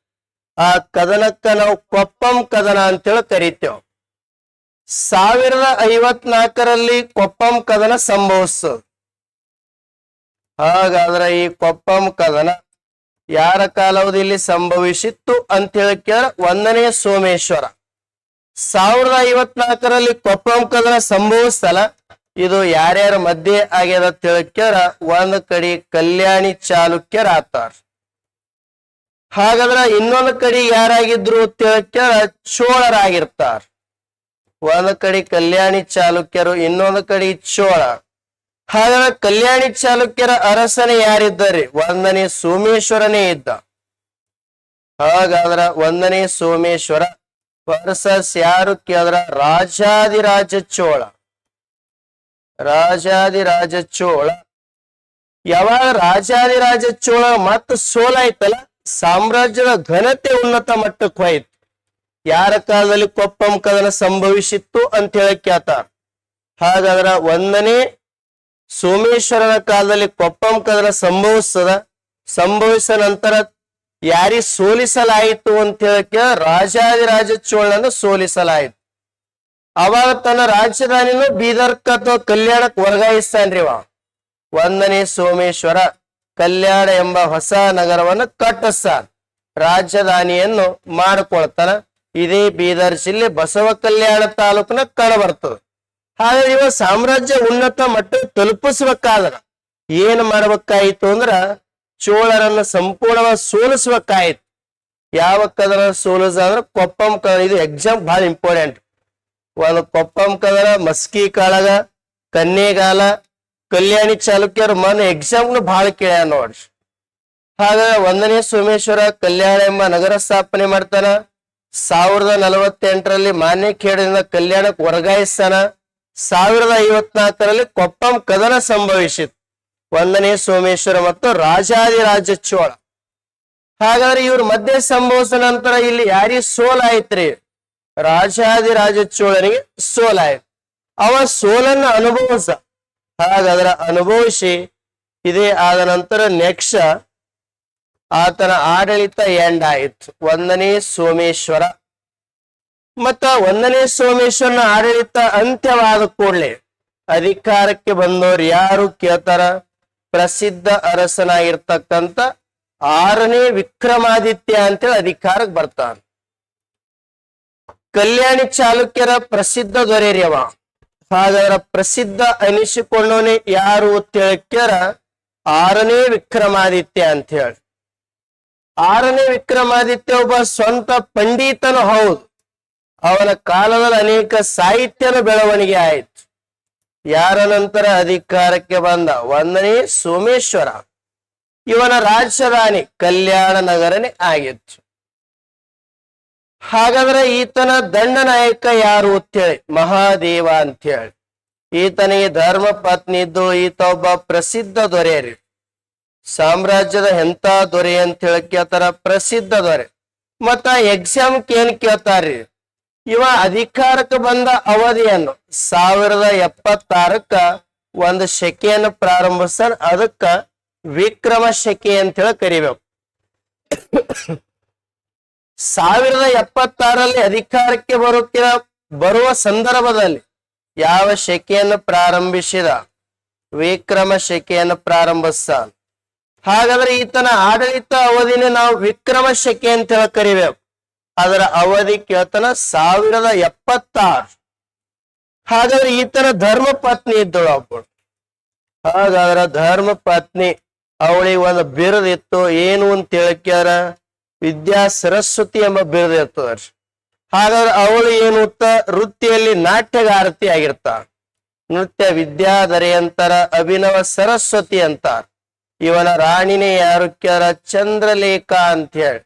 ಆ ಕದನಕ್ಕ ನಾವು ಕೊಪ್ಪಂ ಕದನ ಅಂತೇಳಿ ಕರಿತೇವೆ. 1054ರಲ್ಲಿ ಕೊಪ್ಪಂ ಕದನ ಸಂಭವಿಸ್ತದೆ. ಹಾಗಾದ್ರೆ ಈ ಕೊಪ್ಪಂ ಕದನ ಯಾರ ಕಾಲಾವಧಿಯಲ್ಲಿ ಸಂಭವಿಸಿತ್ತು ಅಂತ ಹೇಳಿ ಕೇಳಿದ್ರೆ 1ನೇ ಸೋಮೇಶ್ವರ. 1054ರಲ್ಲಿ ಕೊಪ್ಪಳಂ ಕದನ ಸಂಭವಿಸ್ತಲ್ಲ, ಇದು ಯಾರ್ಯಾರ ಮಧ್ಯೆ ಆಗ್ಯದ ಅಂತ ಹೇಳಿ ಕೇಳಿದ್ರೆ ಒಂದ್ ಕಡೆ ಕಲ್ಯಾಣಿ ಚಾಲುಕ್ಯರ ಆತಾರ. ಹಾಗಾದ್ರ ಇನ್ನೊಂದ್ ಕಡೆ ಯಾರಾಗಿದ್ರು ಅಂತ ಹೇಳಿ ಕೇಳಿದ್ರೆ ಚೋಳರಾಗಿರ್ತಾರ. ಒಂದ್ ಕಡೆ ಕಲ್ಯಾಣಿ ಚಾಲುಕ್ಯರು, ಇನ್ನೊಂದು ಕಡೆ ಚೋಳ. ಹಾಗಾದ್ರೆ ಕಲ್ಯಾಣಿ ಚಾಲುಕ್ಯರ ಅರಸನೇ ಯಾರಿದ್ದಾರೆ? 1ನೇ ಸೋಮೇಶ್ವರನೇ ಇದ್ದ. ಹಾಗಾದ್ರ 1ನೇ ಸೋಮೇಶ್ವರ ವರ್ಸಸ್ ಯಾರು ಕೇಳಿದ್ರ ರಾಜಾದಿರಾಜ ಚೋಳ. ರಾಜಾದಿರಾಜ ಚೋಳ. ಯಾವಾಗ ರಾಜಾದಿರಾಜ ಚೋಳ ಮತ್ತ ಸೋಲಾಯ್ತಲ್ಲ, ಸಾಮ್ರಾಜ್ಯದ ಘನತೆ ಉನ್ನತ ಮಟ್ಟಕ್ಕೆ ಹೋಯ್ತು. ಯಾರ ಕಾಲದಲ್ಲಿ ಕೊಪ್ಪಂ ಕದನ ಸಂಭವಿಸಿತ್ತು ಅಂತ ಹೇಳಿ ಕೇಳ್ತಾರ. ಹಾಗಾದ್ರ 1ನೇ ಸೋಮೇಶ್ವರನ ಕಾಲದಲ್ಲಿ ಕೊಪ್ಪಂ ಕದನ ಸಂಭವಿಸಿದ ನಂತರ ಯಾರಿಗೆ ಸೋಲಿಸಲಾಯಿತು ಅಂತ ಹೇಳಕ್ಕೆ ರಾಜಾದಿರಾಜ ಚೋಳನನ್ನು ಸೋಲಿಸಲಾಯಿತು. ಅವಾಗ ತನ್ನ ರಾಜಧಾನಿನೂ ಬೀದರ್ಕ್ ಅಥವಾ ಕಲ್ಯಾಣಕ್ಕೆ ವರ್ಗಾಯಿಸ್ತಾನ್ರಿ. 1ನೇ ಸೋಮೇಶ್ವರ ಕಲ್ಯಾಣ ಎಂಬ ಹೊಸ ನಗರವನ್ನು ಕಟ್ಟಿಸ್ತಾನ, ರಾಜಧಾನಿಯನ್ನು ಮಾಡಿಕೊಳ್ತಾನ. ಇದೇ ಬೀದರ್ ಜಿಲ್ಲೆ ಬಸವ ಕಲ್ಯಾಣ ತಾಲೂಕಿನ ಕಣ ಬರ್ತದೆ. ಹಾಗಾಗಿ ಇವ ಸಾಮ್ರಾಜ್ಯ ಉನ್ನತ ಮಟ್ಟ ತಲುಪಿಸ್ಬೇಕಾದ್ರ ಏನ್ ಮಾಡ್ಬೇಕಾಯ್ತು ಅಂದ್ರ ಚೋಳರನ್ನ ಸಂಪೂರ್ಣವಾಗಿ ಸೋಲಿಸ್ಬೇಕಾಯ್ತು. ಯಾವ ಕದನ ಸೋಲಿಸ ಅಂದ್ರ ಕೊಪ್ಪಂ ಕದನ. ಇದು ಎಕ್ಸಾಮ್ ಬಹಳ ಇಂಪಾರ್ಟೆಂಟ್. ಒಂದು ಕೊಪ್ಪಂ ಕದನ, ಮಸ್ಕಿ ಕಾಳಗ, ಕನ್ನೇಗಾಲ, ಕಲ್ಯಾಣಿ ಚಾಲುಕ್ಯರ ಮನ ಎಕ್ಸಾಮ್ನು ಬಹಳ ಕೇಳ್ಯಾರ ನೋಡ್ರಿ. ಹಾಗಾಗಿ 1ನೇ ಸೋಮೇಶ್ವರ ಕಲ್ಯಾಣ ಎಂಬ ನಗರ ಸ್ಥಾಪನೆ ಮಾಡ್ತಾನ. 1048ರಲ್ಲಿ ಮಾನ್ಯಖೇಡದಿಂದ ಕಲ್ಯಾಣಕ್ಕೆ ವರ್ಗಾಯಿಸ್ತಾನ. 1054ರಲ್ಲಿ ಕೊಪ್ಪಂ ಕದನ ಸಂಭವಿಸಿತು. 1ನೇ ಸೋಮೇಶ್ವರ ಮತ್ತು ರಾಜಾದಿರಾಜ ಚೋಳ. ಹಾಗಾದ್ರೆ ಇವ್ರ ಮಧ್ಯೆ ಸಂಭವಿಸಿದ ನಂತರ ಇಲ್ಲಿ ಯಾರಿಗೆ ಸೋಲಾಯ್ತ್ರಿ? ರಾಜಾದಿರಾಜ ಚೋಳನಿಗೆ ಸೋಲಾಯ್ತು. ಅವ ಸೋಲನ್ನ ಅನುಭವಿಸ. ಹಾಗಾದ್ರೆ ಅನುಭವಿಸಿ ಇದೇ ಆದ ನಂತರ ನೆಕ್ಸ್ಟ್ ಆತನ ಆಡಳಿತ ಎಂಡ್ ಆಯಿತು. 1ನೇ ಸೋಮೇಶ್ವರ. ಮತ್ತ 1ನೇ ಸೋಮೇಶ್ವರನ ಆಡಳಿತ ಅಂತ್ಯವಾದ ಕೂಡಲೇ ಅಧಿಕಾರಕ್ಕೆ ಬಂದವರು ಯಾರು ಕೇಳ್ತಾರ? ಪ್ರಸಿದ್ಧ ಅರಸನಾಗಿರ್ತಕ್ಕಂಥ 6ನೇ ವಿಕ್ರಮಾದಿತ್ಯ ಅಂತೇಳಿ ಅಧಿಕಾರಕ್ಕೆ ಬರ್ತಾನ. ಕಲ್ಯಾಣಿ ಚಾಲುಕ್ಯರ ಪ್ರಸಿದ್ಧ ದೊರೆಯವ. ಹಾಗಾದ್ರ ಪ್ರಸಿದ್ಧ ಅನಿಸಿಕೊಂಡವನೇ ಯಾರು ಅಂತ ಹೇಳ್ಕ್ಯಾರ? 6ನೇ ವಿಕ್ರಮಾದಿತ್ಯ ಅಂತ ಹೇಳಿ. 6ನೇ ವಿಕ್ರಮಾದಿತ್ಯ ಒಬ್ಬ ಸ್ವಂತ ಪಂಡಿತನು ಹೌದು. ಅವನ ಕಾಲದಲ್ಲಿ ಅನೇಕ ಸಾಹಿತ್ಯನ ಬೆಳವಣಿಗೆ ಆಯಿತು. ಯಾರ ನಂತರ ಅಧಿಕಾರಕ್ಕೆ ಬಂದ? 1ನೇ ಸೋಮೇಶ್ವರ. ಇವನ ರಾಜಧಾನಿ ಕಲ್ಯಾಣ ನಗರನೇ ಆಗಿತ್ತು. ಹಾಗಾದ್ರೆ ಈತನ ದಂಡನಾಯಕ ಯಾರು ಅಂತೇಳಿ? ಮಹಾದೇವ ಅಂತೇಳಿ. ಈತನಿಗೆ ಧರ್ಮ ಪತ್ನಿ ಇದ್ದು. ಈತ ಒಬ್ಬ ಪ್ರಸಿದ್ಧ ದೊರೆ ರೀ. ಸಾಮ್ರಾಜ್ಯದ ಎಂತ ದೊರೆ ಅಂತ ಹೇಳಿ ಕೇಳ್ತಾರ? ಪ್ರಸಿದ್ಧ ದೊರೆ. ಮತ್ತ ಎಕ್ಸಾಮ್ಗೆ ಏನ್ ಕೇಳ್ತಾರ್ರಿ? ಇವ ಅಧಿಕಾರಕ್ಕೆ ಬಂದ ಅವಧಿಯನ್ನು 1076ಕ್ಕ ಒಂದು ಶಕೆಯನ್ನು ಪ್ರಾರಂಭಿಸ್ತಾನ. ಅದಕ್ಕ ವಿಕ್ರಮ ಶಕೆ ಅಂತ ಹೇಳಿ ಕರಿಬೇಕು. 1076ರಲ್ಲಿ ಅಧಿಕಾರಕ್ಕೆ ಬರುವ ಸಂದರ್ಭದಲ್ಲಿ ಯಾವ ಶಕೆಯನ್ನು ಪ್ರಾರಂಭಿಸಿದ? ವಿಕ್ರಮ ಶಕೆಯನ್ನು ಪ್ರಾರಂಭಿಸ್ತಾನ. ಹಾಗಾದ್ರೆ ಈತನ ಆಡಳಿತ ಅವಧಿನ ನಾವು ವಿಕ್ರಮ ಶಕೆ ಅಂತ ಹೇಳಿ ಕರಿಬೇಕು. ಅದರ ಅವಧಿ ಕೇಳ್ತಾನ 1076. ಹಾಗಾದ್ರೆ ಈತನ ಧರ್ಮ ಪತ್ನಿ ಇದ್ದಳು ಒಬ್ಬಳು. ಹಾಗಾದ್ರ ಧರ್ಮ ಪತ್ನಿ ಅವಳಿಗೆ ಒಂದು ಬಿರುದಿತ್ತು. ಏನು ಅಂತ ಹೇಳ್ಕ್ಯಾರ? ವಿದ್ಯಾ ಸರಸ್ವತಿ ಎಂಬ ಬಿರುದು ಇರ್ತದ. ಹಾಗಾದ್ರೆ ಅವಳು ಏನು ವೃತ್ತಿಯಲ್ಲಿ ನಾಟ್ಯಗಾರತಿ ಆಗಿರ್ತಾಳ. ನೃತ್ಯ ವಿದ್ಯಾಧರೆ ಅಂತಾರ, ಅಭಿನವ ಸರಸ್ವತಿ ಅಂತಾರ. ಇವನ ರಾಣಿನೇ ಯಾರು ಕೇಳ? ಚಂದ್ರಲೇಖ ಅಂತ ಹೇಳಿ.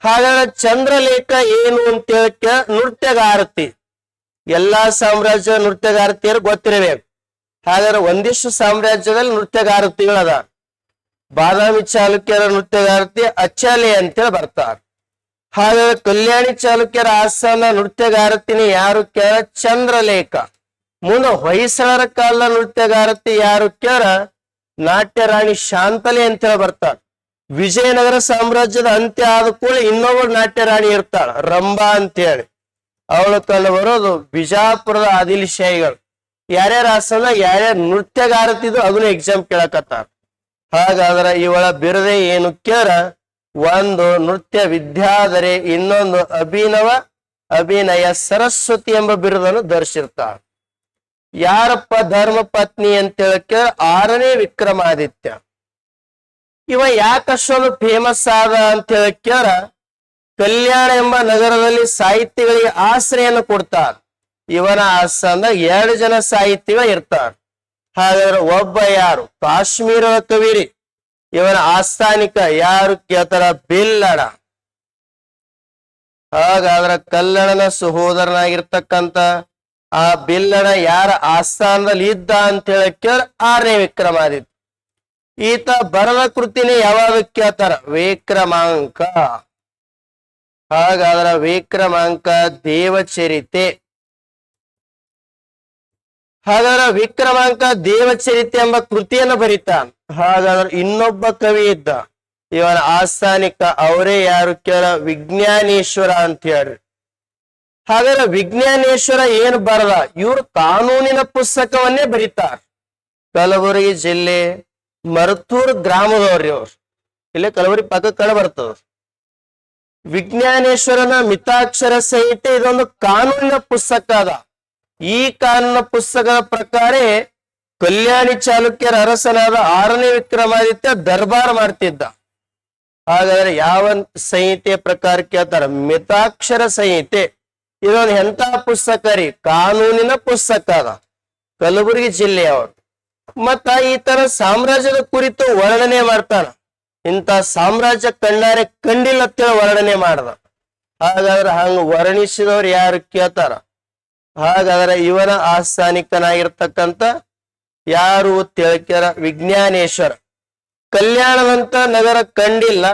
ಹಾಗಾದ್ರೆ ಚಂದ್ರಲೇಖ ಏನು ಅಂತ ಹೇಳಕ್ಕೆ ನೃತ್ಯಗಾರತಿ. ಎಲ್ಲಾ ಸಾಮ್ರಾಜ್ಯ ನೃತ್ಯಗಾರತಿಯರು ಗೊತ್ತಿರಬೇಕು. ಹಾಗಾದ್ರೆ ಒಂದಿಷ್ಟು ಸಾಮ್ರಾಜ್ಯದಲ್ಲಿ ನೃತ್ಯಗಾರತಿಗಳದ. ಬಾದಾಮಿ ಚಾಲುಕ್ಯರ ನೃತ್ಯಗಾರತಿ ಅಚ್ಚಾಲೆ ಅಂತೇಳಿ ಬರ್ತಾರ. ಹಾಗಾದ್ರೆ ಕಲ್ಯಾಣಿ ಚಾಲುಕ್ಯರ ಆಸ್ಥಾನ ನೃತ್ಯಗಾರತಿನಿ ಯಾರು ಕೇಳ? ಚಂದ್ರಲೇಖ. ಮುಂದೆ ಹೊಯ್ಸಳರ ಕಾಲದ ನೃತ್ಯಗಾರತಿ ಯಾರು ಕೇಳ? ನಾಟ್ಯ ರಾಣಿ ಶಾಂತಲೆ ಅಂತೇಳಿ ಬರ್ತಾರ. ವಿಜಯನಗರ ಸಾಮ್ರಾಜ್ಯದ ಅಂತ್ಯ ಆದ ಕೂಡ ಇನ್ನೊಬ್ಬರು ನಾಟ್ಯ ರಾಣಿ ಇರ್ತಾಳ, ರಂಭಾ ಅಂತೇಳಿ. ಅವಳ ಕಂಡು ಬರೋದು ಬಿಜಾಪುರದ ಆದಿಲ್ ಶಾಹಿಗಳು. ಯಾರ್ಯಾರ ಆಸ್ಥಾನ ಯಾರ್ಯಾರ ನೃತ್ಯಗಾರತಿದ್ರು ಅದನ್ನ ಎಕ್ಸಾಮ್ ಕೇಳಕತ್ತಾರ. ಹಾಗಾದ್ರೆ ಇವಳ ಬಿರುದೆ ಏನು ಕೇಳ, ಒಂದು ನೃತ್ಯ ವಿದ್ಯಾಧರೆ, ಇನ್ನೊಂದು ಅಭಿನಯ ಸರಸ್ವತಿ ಎಂಬ ಬಿರುದನ್ನು ಧರಿಸಿರ್ತಾಳ. ಯಾರಪ್ಪ ಧರ್ಮ ಪತ್ನಿ ಅಂತ ಹೇಳಕ್ಕೆ, 6ನೇ ವಿಕ್ರಮಾದಿತ್ಯ. ಇವ ಯಾಕಷ್ಟೊಂದು ಫೇಮಸ್ ಆದ ಅಂತ ಹೇಳಕ್ಕೆ, ಕಲ್ಯಾಣ ಎಂಬ ನಗರದಲ್ಲಿ ಸಾಹಿತಿಗಳಿಗೆ ಆಶ್ರಯನ್ನು ಕೊಡ್ತಾರ. ಇವನ ಆಸ್ಥಾನದಾಗ 2 ಜನ ಸಾಹಿತಿಗಳು ಇರ್ತಾರ. ಹಾಗಾದ್ರೆ ಒಬ್ಬ ಯಾರು, ಕಾಶ್ಮೀರದ ಕವಿರಿ, ಇವನ ಆಸ್ಥಾನಿಕ ಯಾರು ಕೇಳ್ತಾರ, ಬಿಲ್ಲಡ. ಹಾಗಾದ್ರೆ ಕಲ್ಲಡನ ಸಹೋದರನಾಗಿರ್ತಕ್ಕಂಥ ಆ ಬಿಲ್ಲಡ ಯಾರ ಆಸ್ಥಾನದಲ್ಲಿ ಇದ್ದ ಅಂತ ಹೇಳಕ್ಕೆ 6ನೇ ವಿಕ್ರಮಾದಿತ್ಯ. ಈತ ಬರದ ಕೃತಿನೇ ಯಾವಾಗ ಕೇಳ್ತಾರ, ವಿಕ್ರಮಾಂಕ. ಹಾಗಾದ್ರ ವಿಕ್ರಮಾಂಕ ದೇವಚರಿತೆ. ಹಾಗಾದ್ರೆ ವಿಕ್ರಮಾಂಕ ದೇವಚರಿತೆ ಎಂಬ ಕೃತಿಯನ್ನು ಬರೀತಾನ. ಹಾಗಾದ್ರೆ ಇನ್ನೊಬ್ಬ ಕವಿ ಇದ್ದ, ಇವನ ಆಸ್ಥಾನಿಕ, ಅವರೇ ಯಾರು ಕೇಳ, ವಿಜ್ಞಾನೇಶ್ವರ ಅಂತ ಹೇಳಿ. ಹಾಗಾದ್ರೆ ವಿಜ್ಞಾನೇಶ್ವರ ಏನು ಬರದ, ಇವ್ರು ಕಾನೂನಿನ ಪುಸ್ತಕವನ್ನೇ ಬರೀತಾರ. ಕಲಬುರಗಿ ಜಿಲ್ಲೆ ಮರುತೂರು ಗ್ರಾಮದವ್ರಿ ಅವ್ರು. ಇಲ್ಲೇ ಕಲಬುರಗಿ ಪಕ್ಕ ಕಡೆ ಬರ್ತದ. ವಿಜ್ಞಾನೇಶ್ವರನ ಮಿತಾಕ್ಷರ ಸಂಹಿತೆ ಇದೊಂದು ಕಾನೂನಿನ ಪುಸ್ತಕ ಅದ. ಈ ಕಾನೂನಿನ ಪುಸ್ತಕದ ಪ್ರಕಾರ ಕಲ್ಯಾಣಿ ಚಾಲುಕ್ಯರ ಅರಸನಾದ 6ನೇ ವಿಕ್ರಮಾದಿತ್ಯ ದರ್ಬಾರ್ ಮಾಡ್ತಿದ್ದ. ಹಾಗಾದ್ರೆ ಯಾವ ಸಂಹಿತೆಯ ಪ್ರಕಾರ ಕೇಳ್ತಾರ, ಮಿತಾಕ್ಷರ ಸಂಹಿತೆ. ಇದೊಂದು ಎಂತ ಪುಸ್ತಕ ರೀ, ಕಾನೂನಿನ ಪುಸ್ತಕ ಅದ, ಕಲಬುರಗಿ ಜಿಲ್ಲೆಯವರು. ಮತ್ತ ಈ ತರ ಸಾಮ್ರಾಜ್ಯದ ಕುರಿತು ವರ್ಣನೆ ಮಾಡ್ತಾನ. ಇಂಥ ಸಾಮ್ರಾಜ್ಯ ಕಣ್ಣಾರೆ ಕಂಡಿಲ್ಲ ಅಂತೇಳಿ ವರ್ಣನೆ ಮಾಡ್ದ. ಹಾಗಾದ್ರೆ ಹಂಗ ವರ್ಣಿಸಿದವ್ರು ಯಾರು ಕೇಳ್ತಾರ. ಹಾಗಾದ್ರೆ ಇವನ ಆಸ್ಥಾನಿಕನಾಗಿರ್ತಕ್ಕಂಥ ಯಾರು ತಿಳ್ಕ್ಯಾರ, ವಿಜ್ಞಾನೇಶ್ವರ. ಕಲ್ಯಾಣದಂತ ನಗರ ಕಂಡಿಲ್ಲ,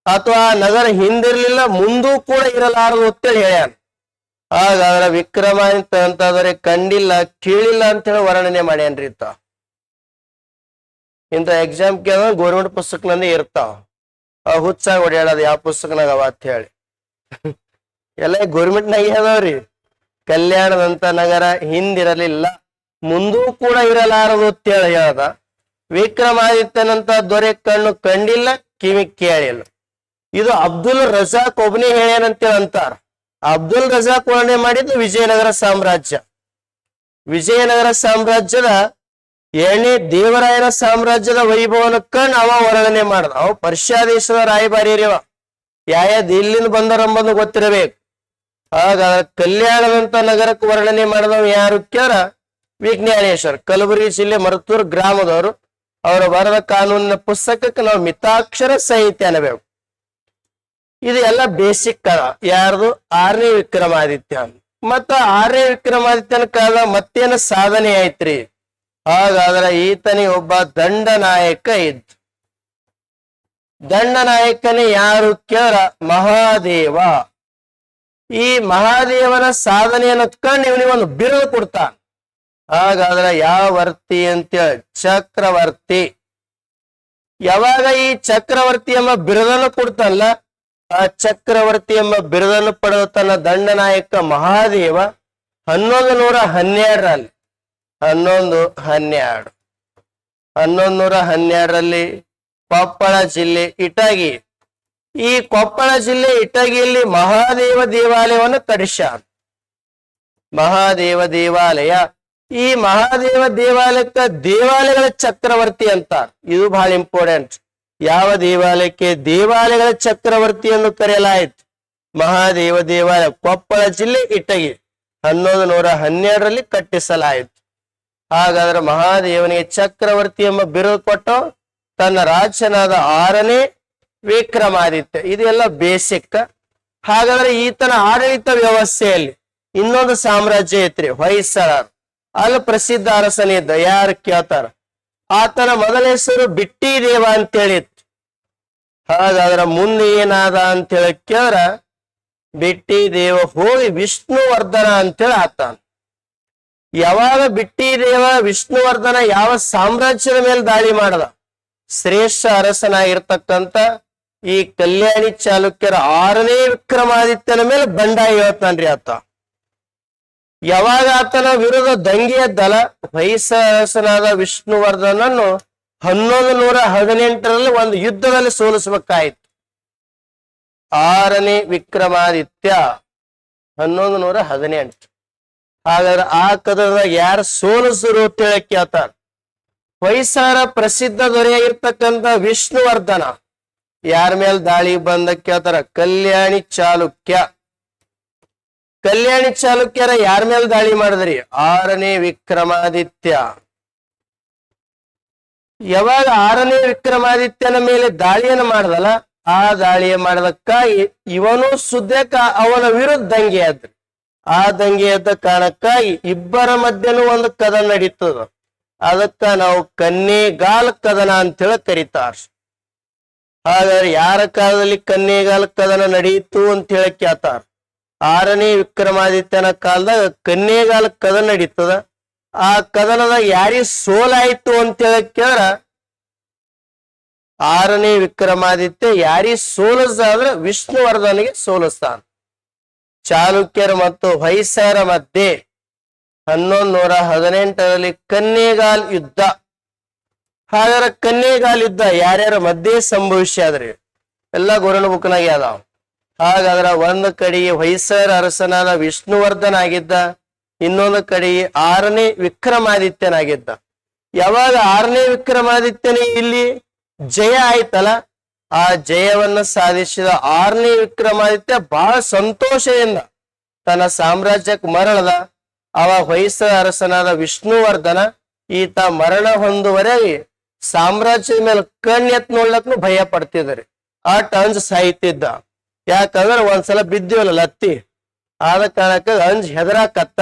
ಅಥವಾ ನಗರ ಹಿಂದಿರ್ಲಿಲ್ಲ, ಮುಂದೂ ಕೂಡ ಇರಲಾರದು ಅಂತೇಳಿ ಹೇಳ್ಯಾನ. ಹಾಗಾದ್ರೆ ವಿಕ್ರಮಾದಿತ್ಯ ಅಂತಂದ್ರೆ ಕಂಡಿಲ್ಲ, ಕೇಳಿಲ್ಲ ಅಂತೇಳಿ ವರ್ಣನೆ ಮಾಡ್ಯಾನ್ರಿ. ಇಂಥ ಎಕ್ಸಾಮ್ ಕೇಳಿದ್ರೆ ಗೋರ್ಮೆಂಟ್ ಪುಸ್ತಕನಂದೇ ಇರ್ತಾವ. ಹುಚ್ಚಾಗಿ ಓಡಾಡೋದು ಯಾವ ಪುಸ್ತಕನಾಗ ಅವ ಅಂತ ಹೇಳಿ. ಎಲ್ಲ ಗೋರ್ಮೆಂಟ್ನಾಗ ಅದಾವ್ರಿ. ಕಲ್ಯಾಣದಂತ ನಗರ ಹಿಂದಿರಲಿಲ್ಲ, ಮುಂದೂ ಕೂಡ ಇರಲಾರದು ಅಂತೇಳಿ ಹೇಳ್ದ. ವಿಕ್ರಮಾದಿತ್ಯನಂತ ದೊರೆ ಕಣ್ಣು ಕಂಡಿಲ್ಲ, ಕಿವಿ ಕೇಳಿಲ್ಲ. ಇದು ಅಬ್ದುಲ್ ರಜಾಕ್ ಒಬ್ನೇ ಹೇಳ್ಯಾನಂತೇಳಿ ಅಂತಾರ. ಅಬ್ದುಲ್ ರಜಾಕ್ ವರ್ಣನೆ ಮಾಡಿದ್ದು ವಿಜಯನಗರ ಸಾಮ್ರಾಜ್ಯ. ವಿಜಯನಗರ ಸಾಮ್ರಾಜ್ಯದ 2ನೇ ದೇವರಾಯನ ಸಾಮ್ರಾಜ್ಯದ ವೈಭವನ ಕಂಡು ಅವ ವರ್ಣನೆ ಮಾಡ್ದ. ಅವ ಪರ್ಷಿಯಾ ದೇಶದ ರಾಯಭಾರಿಯವ, ಇಲ್ಲಿಂದ ಬಂದರಂಬಂದು ಗೊತ್ತಿರಬೇಕು. ಹಾಗಾದ್ರೆ ಕಲ್ಯಾಣದಂತ ನಗರಕ್ಕೆ ವರ್ಣನೆ ಮಾಡಿದವ ಯಾರು ಕೇಳ, ವಿಜ್ಞಾನೇಶ್ವರ. ಕಲಬುರಗಿ ಜಿಲ್ಲೆ ಮರುತೂರು ಗ್ರಾಮದವರು. ಅವರ ಬರದ ಕಾನೂನಿನ ಪುಸ್ತಕಕ್ಕೆ ನಾವು ಮಿತಾಕ್ಷರ ಸಂಹಿತೆ ಅನ್ನಬೇಕು. ಇದು ಎಲ್ಲ ಬೇಸಿಕ್ ಅದ. ಯಾರ್ದು, 6ನೇ ವಿಕ್ರಮಾದಿತ್ಯ. ಮತ್ತ 6ನೇ ವಿಕ್ರಮಾದಿತ್ಯನ ಕಾಲ ಮತ್ತೇನ ಸಾಧನೆ ಆಯ್ತ್ರಿ. ಹಾಗಾದ್ರೆ ಈತನಿಗೆ ಒಬ್ಬ ದಂಡನಾಯಕ ಇದ್ದ. ದಂಡನಾಯಕನೇ ಯಾರು ಕೇಳ, ಮಹಾದೇವ. ಈ ಮಹಾದೇವನ ಸಾಧನೆಯನ್ನು ಕಂಡು ಇವನಿಗೆ ಒಂದು ಬಿರುದು ಕೊಡ್ತಾನ. ಹಾಗಾದ್ರೆ ಯಾವ ವರ್ತಿ ಅಂತೇಳಿ, ಚಕ್ರವರ್ತಿ. ಯಾವಾಗ ಈ ಚಕ್ರವರ್ತಿ ಎಂಬ ಬಿರುದನ್ನು ಕೊಡ್ತಾನಲ್ಲ, ಆ ಚಕ್ರವರ್ತಿ ಎಂಬ ಬಿರುದನ್ನು ಪಡೆದ ತನ್ನ ದಂಡನಾಯಕ ಮಹಾದೇವ 1112ರಲ್ಲಿ 1112ರಲ್ಲಿ ಕೊಪ್ಪಳ ಜಿಲ್ಲೆ ಇಟಗಿ. ಈ ಕೊಪ್ಪಳ ಜಿಲ್ಲೆ ಇಟಗಿಯಲ್ಲಿ ಮಹಾದೇವ ದೇವಾಲಯವನ್ನು ಕಟ್ಟಿಸ್ಯಾರ. ಮಹಾದೇವ ದೇವಾಲಯ. ಈ ಮಹಾದೇವ ದೇವಾಲಯಕ್ಕೆ ದೇವಾಲಯಗಳ ಚಕ್ರವರ್ತಿ ಅಂತಾರ. ಇದು ಬಹಳ ಇಂಪಾರ್ಟೆಂಟ್. ಯಾವ ದೇವಾಲಯಕ್ಕೆ ದೇವಾಲಯಗಳ ಚಕ್ರವರ್ತಿ ಎಂದು ಕರೆಯಲಾಯಿತು? ಮಹಾದೇವ ದೇವಾಲಯ, ಕೊಪ್ಪಳ ಜಿಲ್ಲೆ ಇಟಗಿ, 1112ರಲ್ಲಿ ಕಟ್ಟಿಸಲಾಯಿತು. ಹಾಗಾದ್ರೆ ಮಹಾದೇವನಿಗೆ ಚಕ್ರವರ್ತಿ ಎಂಬ ಬಿರುದು ಕೊಟ್ಟು ತನ್ನ ರಾಜ್ಯನಾದ 6ನೇ ವಿಕ್ರಮಾದಿತ್ಯ. ಇದೆಲ್ಲ ಬೇಸಿಕ್. ಹಾಗಾದ್ರೆ ಈತನ ಆಡಳಿತ ವ್ಯವಸ್ಥೆಯಲ್ಲಿ ಇನ್ನೊಂದು ಸಾಮ್ರಾಜ್ಯ ಐತ್ರಿ, ಹೊಯ್ಸಳರು. ಅಲ್ಲಿ ಪ್ರಸಿದ್ಧ ಅರಸನಿದ್ದ, ಯಾರು ಕೇಳ್ತಾರ. ಆತನ ಮೊದಲ ಹೆಸರು ಬಿಟ್ಟಿ ದೇವ ಅಂತೇಳಿತ್ತು. ಹಾಗಾದ್ರ ಮುಂದೆ ಏನಾದ ಅಂತೇಳಿ ಕೇಳ್ರ, ಬಿಟ್ಟಿ ದೇವ ಹೋಗಿ ವಿಷ್ಣುವರ್ಧನ ಅಂತೇಳಿ ಆತಾನ. ಯಾವಾಗ ಬಿಟ್ಟಿ ದೇವ ವಿಷ್ಣುವರ್ಧನ ಯಾವ ಸಾಮ್ರಾಜ್ಯದ ಮೇಲೆ ದಾಳಿ ಮಾಡದ, ಶ್ರೇಷ್ಠ ಅರಸನಾಗಿರ್ತಕ್ಕಂಥ ಈ ಕಲ್ಯಾಣಿ ಚಾಲುಕ್ಯರ 6ನೇ ವಿಕ್ರಮಾದಿತ್ಯನ ಮೇಲೆ ಬಂಡಾಯ ಹೇಳ್ತಾನ್ರಿ ಆತ. ಯಾವಾಗ ಆತನ ವಿರುದ್ಧ ದಂಗೆ ಎದ್ದಲ, ಹೊಯ್ಸಳ ಅರಸನಾದ ವಿಷ್ಣುವರ್ಧನನ್ನು 1118ರಲ್ಲಿ ಒಂದು ಯುದ್ಧದಲ್ಲಿ ಸೋಲಿಸಬೇಕಾಯಿತು. 6ನೇ ವಿಕ್ರಮಾದಿತ್ಯ 1118. ಹಾಗಾದ್ರೆ ಆ ಕದನದಾಗ ಯಾರು ಸೋಲಿಸಿದ್ರು ಅಂತ ಹೇಳಿ ಕೇಳ್ತಾರ. ಹೊಯ್ಸಳರ ಪ್ರಸಿದ್ಧ ದೊರೆಯಾಗಿರ್ತಕ್ಕಂಥ ವಿಷ್ಣುವರ್ಧನ ಯಾರ ಮೇಲೆ ದಾಳಿ ಬಂದ ಕೇಳ್ತಾರ? ಕಲ್ಯಾಣಿ ಚಾಲುಕ್ಯ. ಕಲ್ಯಾಣಿ ಚಾಲುಕ್ಯರ ಯಾರ ಮೇಲೆ ದಾಳಿ ಮಾಡಿದ್ರಿ? 6ನೇ ವಿಕ್ರಮಾದಿತ್ಯ. ಯಾವಾಗ 6ನೇ ವಿಕ್ರಮಾದಿತ್ಯನ ಮೇಲೆ ದಾಳಿಯನ್ನು ಮಾಡದಲ್ಲ, ಆ ದಾಳಿಯ ಮಾಡದಕ್ಕ ಇವನು ಸುದ್ಯಕ್ಕ ಅವನ ವಿರುದ್ಧ ದಂಗೆ ಆದ್ರಿ. ಆ ದಂಗೆ ಎದ್ದ ಕಾರಣಕ್ಕಾಗಿ ಇಬ್ಬರ ಮಧ್ಯನೂ ಒಂದು ಕದನ ನಡೀತದ. ಅದಕ್ಕ ನಾವು ಕನ್ನೇಗಾಲ್ ಕದನ ಅಂತ ಹೇಳಿ ಕರೀತಾರ. ಹಾಗಾದ್ರೆ ಯಾರ ಕಾಲದಲ್ಲಿ ಕನ್ನೇಗಾಲ್ ಕದನ ನಡೆಯಿತು ಅಂತ ಹೇಳಿ ಕೇಳ್ತಾರ. 6ನೇ ವಿಕ್ರಮಾದಿತ್ಯನ ಕಾಲದಾಗ ಕನ್ನೇಗಾಲ ಕದನ ನಡೀತದ. ಆ ಕದನದಾಗ ಯಾರಿಗೆ ಸೋಲಾಯ್ತು ಅಂತ ಹೇಳಿ ಕೇಳ 6ನೇ ವಿಕ್ರಮಾದಿತ್ಯ ಯಾರಿಗೆ ಸೋಲಿಸಾದ್ರೆ ವಿಷ್ಣುವರ್ಧನಿಗೆ ಸೋಲಿಸ್ತಾನ. ಚಾಲುಕ್ಯರ ಮತ್ತು ಹೊಯ್ಸಳರ ಮಧ್ಯೆ 1118ರಲ್ಲಿ ಕನ್ನೇಗಾಲ್ ಯುದ್ಧ. ಹಾಗಾದ್ರೆ ಕನ್ನೇಗಾಲ್ ಯುದ್ಧ ಯಾರ್ಯಾರ ಮಧ್ಯೆ ಸಂಭವಿಸ್ಯಾದ್ರಿ? ಎಲ್ಲ ಗುರುನ ಬುಕ್ನಾಗ ಅದಾವ. ಹಾಗಾದ್ರ ಒಂದು ಕಡೆಗೆ ಹೊಯ್ಸಳರ ಅರಸನಾದ ವಿಷ್ಣುವರ್ಧನ ಆಗಿದ್ದ, ಇನ್ನೊಂದು ಕಡೆಗೆ 6ನೇ ವಿಕ್ರಮಾದಿತ್ಯನಾಗಿದ್ದ. ಯಾವಾಗ 6ನೇ ವಿಕ್ರಮಾದಿತ್ಯನೇ ಇಲ್ಲಿ ಜಯ ಆಯ್ತಲ್ಲ, ಆ ಜಯವನ್ನ ಸಾಧಿಸಿದ 6ನೇ ವಿಕ್ರಮಾದಿತ್ಯ ಬಹಳ ಸಂತೋಷದಿಂದ ತನ್ನ ಸಾಮ್ರಾಜ್ಯಕ್ಕೆ ಮರಳದ. ಅವ ಹೊಯ್ಸಳ ಅರಸನಾದ ವಿಷ್ಣುವರ್ಧನ ಈತ ಮರಣ ಹೊಂದುವರೆಗೆ ಸಾಮ್ರಾಜ್ಯದ ಮೇಲೆ ಕಣ್ಣೆತ್ ನೋಡ್ಲಕ್ನು ಭಯ ಪಡ್ತಿದ್ರಿ. ಆ ಅಂಜ್ ಸಾಯ್ತಿದ್ದ. ಯಾಕಂದ್ರೆ ಒಂದ್ಸಲ ಬಿದ್ದಿವಲ್ಲ ಲತ್ತಿ, ಆದ ಕಾರಣಕ್ಕೆ ಅಂಜ್ ಹೆದರಾಕತ್ತ.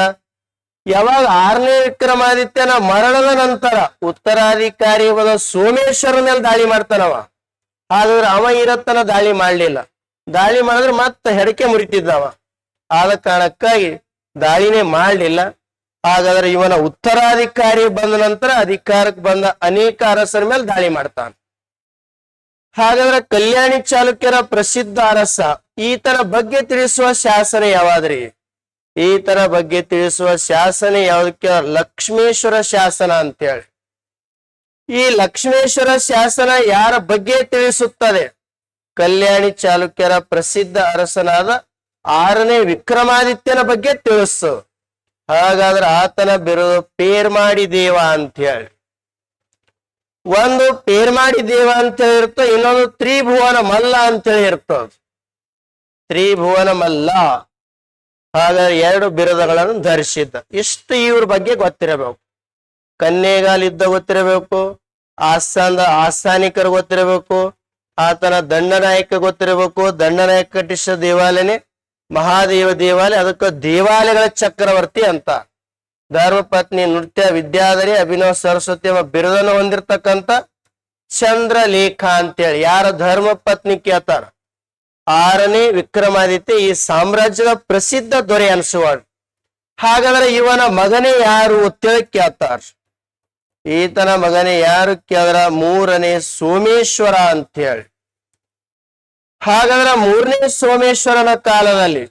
ಯಾವಾಗ 6ನೇ ವಿಕ್ರಮಾದಿತ್ಯನ ಮರಣದ ನಂತರ ಉತ್ತರಾಧಿಕಾರಿ ಸೋಮೇಶ್ವರ ಮೇಲೆ ದಾಳಿ ಮಾಡ್ತಾನವ. ಹಾಗಾದ್ರೆ ಅವ ಇರತ್ತನ ದಾಳಿ ಮಾಡ್ಲಿಲ್ಲ. ದಾಳಿ ಮಾಡಿದ್ರೆ ಮತ್ತೆ ಹೆಡಕೆ ಮುರಿತಿದ್ದವ. ಆದ ಕಾರಣಕ್ಕಾಗಿ ದಾಳಿನೇ ಮಾಡ್ಲಿಲ್ಲ. ಹಾಗಾದ್ರೆ ಇವನ ಉತ್ತರಾಧಿಕಾರಿ ಬಂದ ನಂತರ ಅಧಿಕಾರಕ್ಕೆ ಬಂದ ಅನೇಕ ಅರಸರ ಮೇಲೆ ದಾಳಿ ಮಾಡ್ತಾನ. ಹಾಗಾದ್ರೆ ಕಲ್ಯಾಣಿ ಚಾಲುಕ್ಯರ ಪ್ರಸಿದ್ಧ ಅರಸ ಈತನ ಬಗ್ಗೆ ತಿಳಿಸುವ ಶಾಸನ ಯಾವಾದ್ರಿ? ಈತನ ಬಗ್ಗೆ ತಿಳಿಸುವ ಶಾಸನ ಯಾವ್ದಕ್ಕೆ? ಲಕ್ಷ್ಮೇಶ್ವರ ಶಾಸನ ಅಂತೇಳಿ. ಈ ಲಕ್ಷ್ಮೇಶ್ವರ ಶಾಸನ ಯಾರ ಬಗ್ಗೆ ತಿಳಿಸುತ್ತದೆ? ಕಲ್ಯಾಣಿ ಚಾಲುಕ್ಯರ ಪ್ರಸಿದ್ಧ ಅರಸನಾದ 6ನೇ ವಿಕ್ರಮಾದಿತ್ಯನ ಬಗ್ಗೆ ತಿಳಿಸು. ಹಾಗಾದ್ರೆ ಆತನ ಬಿರುದು ಪೇರ್ಮಾಡಿ ದೇವ ಅಂತ ಹೇಳಿ. ಒಂದು ಪೇರ್ಮಾಡಿ ದೇವ ಅಂತ ಹೇಳಿ ಇರ್ತದೆ, ಇನ್ನೊಂದು ತ್ರಿಭುವನ ಮಲ್ಲ ಅಂತೇಳಿ ಇರ್ತದ. ತ್ರಿಭುವನ ಮಲ್ಲ. ಹಾಗಾದ್ರೆ 2 ಬಿರುದಗಳನ್ನು ಧರಿಸಿದ್ದ. ಇಷ್ಟು ಇವ್ರ ಬಗ್ಗೆ ಗೊತ್ತಿರಬೇಕು. ಕನ್ನೇಗಾಲ್ ಯುದ್ಧ ಗೊತ್ತಿರಬೇಕು, ಆಸ್ಥಾನಿಕರು ಗೊತ್ತಿರಬೇಕು, ಆತನ ದಂಡನಾಯಕ ಗೊತ್ತಿರಬೇಕು. ದಂಡನಾಯಕ ಕಟ್ಟಿಸಿದ ದೇವಾಲಯನೇ ಮಹಾದೇವ ದೇವಾಲಯ. ಅದಕ್ಕೆ ದೇವಾಲಯಗಳ ಚಕ್ರವರ್ತಿ ಅಂತ. ಧರ್ಮಪತ್ನಿ, ನೃತ್ಯ ವಿದ್ಯಾಧರಿ, ಅಭಿನವ ಸರಸ್ವತಿ ಎಂಬ ಬಿರುದನ್ನು ಹೊಂದಿರತಕ್ಕಂತ ಚಂದ್ರಲೇಖ ಅಂತೇಳಿ ಯಾರ ಧರ್ಮಪತ್ನಿ ಕೇಳ್ತಾರ? 6ನೇ ವಿಕ್ರಮಾದಿತ್ಯ ಈ ಸಾಮ್ರಾಜ್ಯದ ಪ್ರಸಿದ್ಧ ದೊರೆ ಅನಿಸುವಾడు. ಹಾಗಾದ್ರೆ ಇವನ ಮಗನೇ ಯಾರು ಅಂತೇಳಿ ಕೇಳ್ತಾರ. ಈತನ ಮಗನೇ ಯಾರು ಕೇಳಿದ್ರ 3ನೇ ಸೋಮೇಶ್ವರ ಅಂತ ಹೇಳಿ. ಹಾಗಾದ್ರೆ 3ನೇ ಸೋಮೇಶ್ವರನ ಕಾಲದಲ್ಲಿ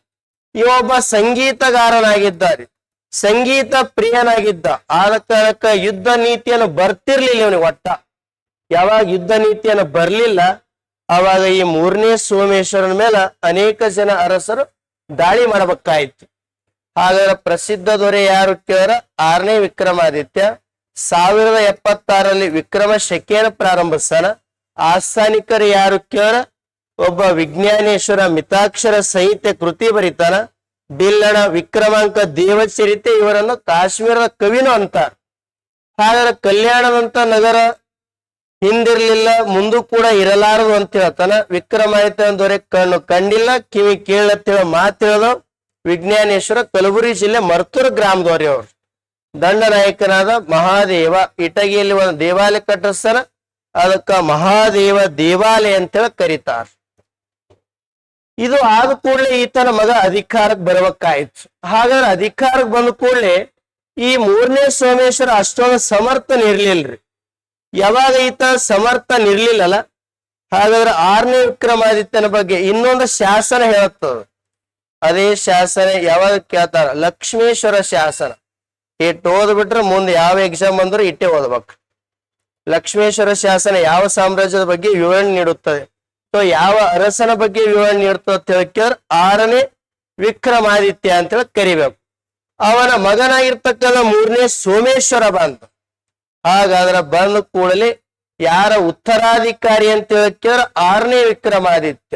ಇವೊಬ್ಬ ಸಂಗೀತಗಾರನಾಗಿದ್ದಾರೆ, ಸಂಗೀತ ಪ್ರಿಯನಾಗಿದ್ದ. ಆದ ಕಾರಣಕ್ಕ ಯುದ್ಧ ನೀತಿಯನ್ನು ಬರ್ತಿರ್ಲಿಲ್ಲ ಇವನಿಗೆ ಒಟ್ಟ. ಯಾವಾಗ ಯುದ್ಧ ನೀತಿಯನ್ನು ಬರ್ಲಿಲ್ಲ ಅವಾಗ ಈ 3ನೇ ಸೋಮೇಶ್ವರನ ಮೇಲೆ ಅನೇಕ ಜನ ಅರಸರು ದಾಳಿ ಮಾಡಬೇಕಾಯ್ತು. ಹಾಗಾದ್ರೆ ಪ್ರಸಿದ್ಧ ದೊರೆ ಯಾರು ಕೇಳಿದ್ರ 6ನೇ ವಿಕ್ರಮಾದಿತ್ಯ 1076ರಲ್ಲಿ ವಿಕ್ರಮ ಶಕೆಯನ್ನು ಪ್ರಾರಂಭಿಸ್ತಾನ. ಆಸ್ಥಾನಿಕರು ಯಾರು ಕೇಳಿದ್ರ ಒಬ್ಬ ವಿಜ್ಞಾನೇಶ್ವರ ಮಿತಾಕ್ಷರ ಸಂಹಿತೆ ಕೃತಿ ಬರೀತಾನ. ಬಿಲ್ಲಣ ವಿಕ್ರಮಾಂಕ ದೇವಚರಿತೆ ಇವರನ್ನು ಕಾಶ್ಮೀರದ ಕವಿನೂ ಅಂತಾರ. ಹಾಗಾದ್ರೆ ಕಲ್ಯಾಣದಂತ ನಗರ ಹಿಂದಿರ್ಲಿಲ್ಲ, ಮುಂದೂ ಕೂಡ ಇರಲಾರದು ಅಂತ ಹೇಳ್ತಾನ. ವಿಕ್ರಮಾದಿತ್ಯ ದೊರೆ ಕಣ್ಣು ಕಂಡಿಲ್ಲ, ಕಿವಿ ಕೇಳತ್ತೇಳ ಮಾತು ಹೇಳದ ವಿಜ್ಞಾನೇಶ್ವರ, ಕಲಬುರಗಿ ಜಿಲ್ಲೆ ಮರ್ತೂರು ಗ್ರಾಮದವ್ರಿ ಅವ್ರು. ದಂಡನಾಯಕನಾದ ಮಹಾದೇವ ಇಟಗಿಯಲ್ಲಿ ಒಂದು ದೇವಾಲಯ ಕಟ್ಟಿಸ್ತಾನ. ಅದಕ್ಕ ಮಹಾದೇವ ದೇವಾಲಯ ಅಂತೇಳಿ ಕರೀತಾರ. ಇದು ಆದ ಕೂಡಲೇ ಈತನ ಮಗ ಅಧಿಕಾರಕ್ಕೆ ಬರ್ಬೇಕಾಯ್ತು. ಹಾಗಾದ್ರೆ ಅಧಿಕಾರಕ್ಕೆ ಬಂದ ಕೂಡಲೇ ಈ 3ನೇ ಸೋಮೇಶ್ವರ ಅಷ್ಟೊಂದು ಸಮರ್ಥನಿರ್ಲಿಲ್ರಿ. ಯಾವಾಗ ಈತ ಸಮರ್ಥನಿರ್ಲಿಲ್ಲಲ್ಲ, ಹಾಗಾದ್ರೆ 6ನೇ ವಿಕ್ರಮಾದಿತ್ಯನ ಬಗ್ಗೆ ಇನ್ನೊಂದು ಶಾಸನ ಹೇಳುತ್ತದ. ಅದೇ ಶಾಸನ ಯಾವಾಗ ಕೇಳ್ತಾರ? ಲಕ್ಷ್ಮೇಶ್ವರ ಶಾಸನ. ಇಟ್ಟು ಓದ್ಬಿಟ್ರೆ ಮುಂದೆ ಯಾವ ಎಕ್ಸಾಮ್ ಬಂದ್ರು ಇಟ್ಟೆ ಓದ್ಬೇಕು. ಲಕ್ಷ್ಮೇಶ್ವರ ಶಾಸನ ಯಾವ ಸಾಮ್ರಾಜ್ಯದ ಬಗ್ಗೆ ವಿವರಣೆ ನೀಡುತ್ತದೆ? ಸೊ ಯಾವ ಅರಸನ ಬಗ್ಗೆ ವಿವರಣೆ ನೀಡುತ್ತದೆ ಅಂತ ಹೇಳಿ ಆರನೇ ವಿಕ್ರಮಾದಿತ್ಯ ಅಂತ ಹೇಳಿ ಕರಿಬೇಕು. ಅವನ ಮಗನಾಗಿರ್ತಕ್ಕಂಥ ಮೂರನೇ ಸೋಮೇಶ್ವರ ಬಂತ. ಹಾಗಾದ್ರೆ ಬಂದ ಕೂಡಲೇ ಯಾರ ಉತ್ತರಾಧಿಕಾರಿ ಅಂತ ಹೇಳಿ ಆರನೇ ವಿಕ್ರಮಾದಿತ್ಯ.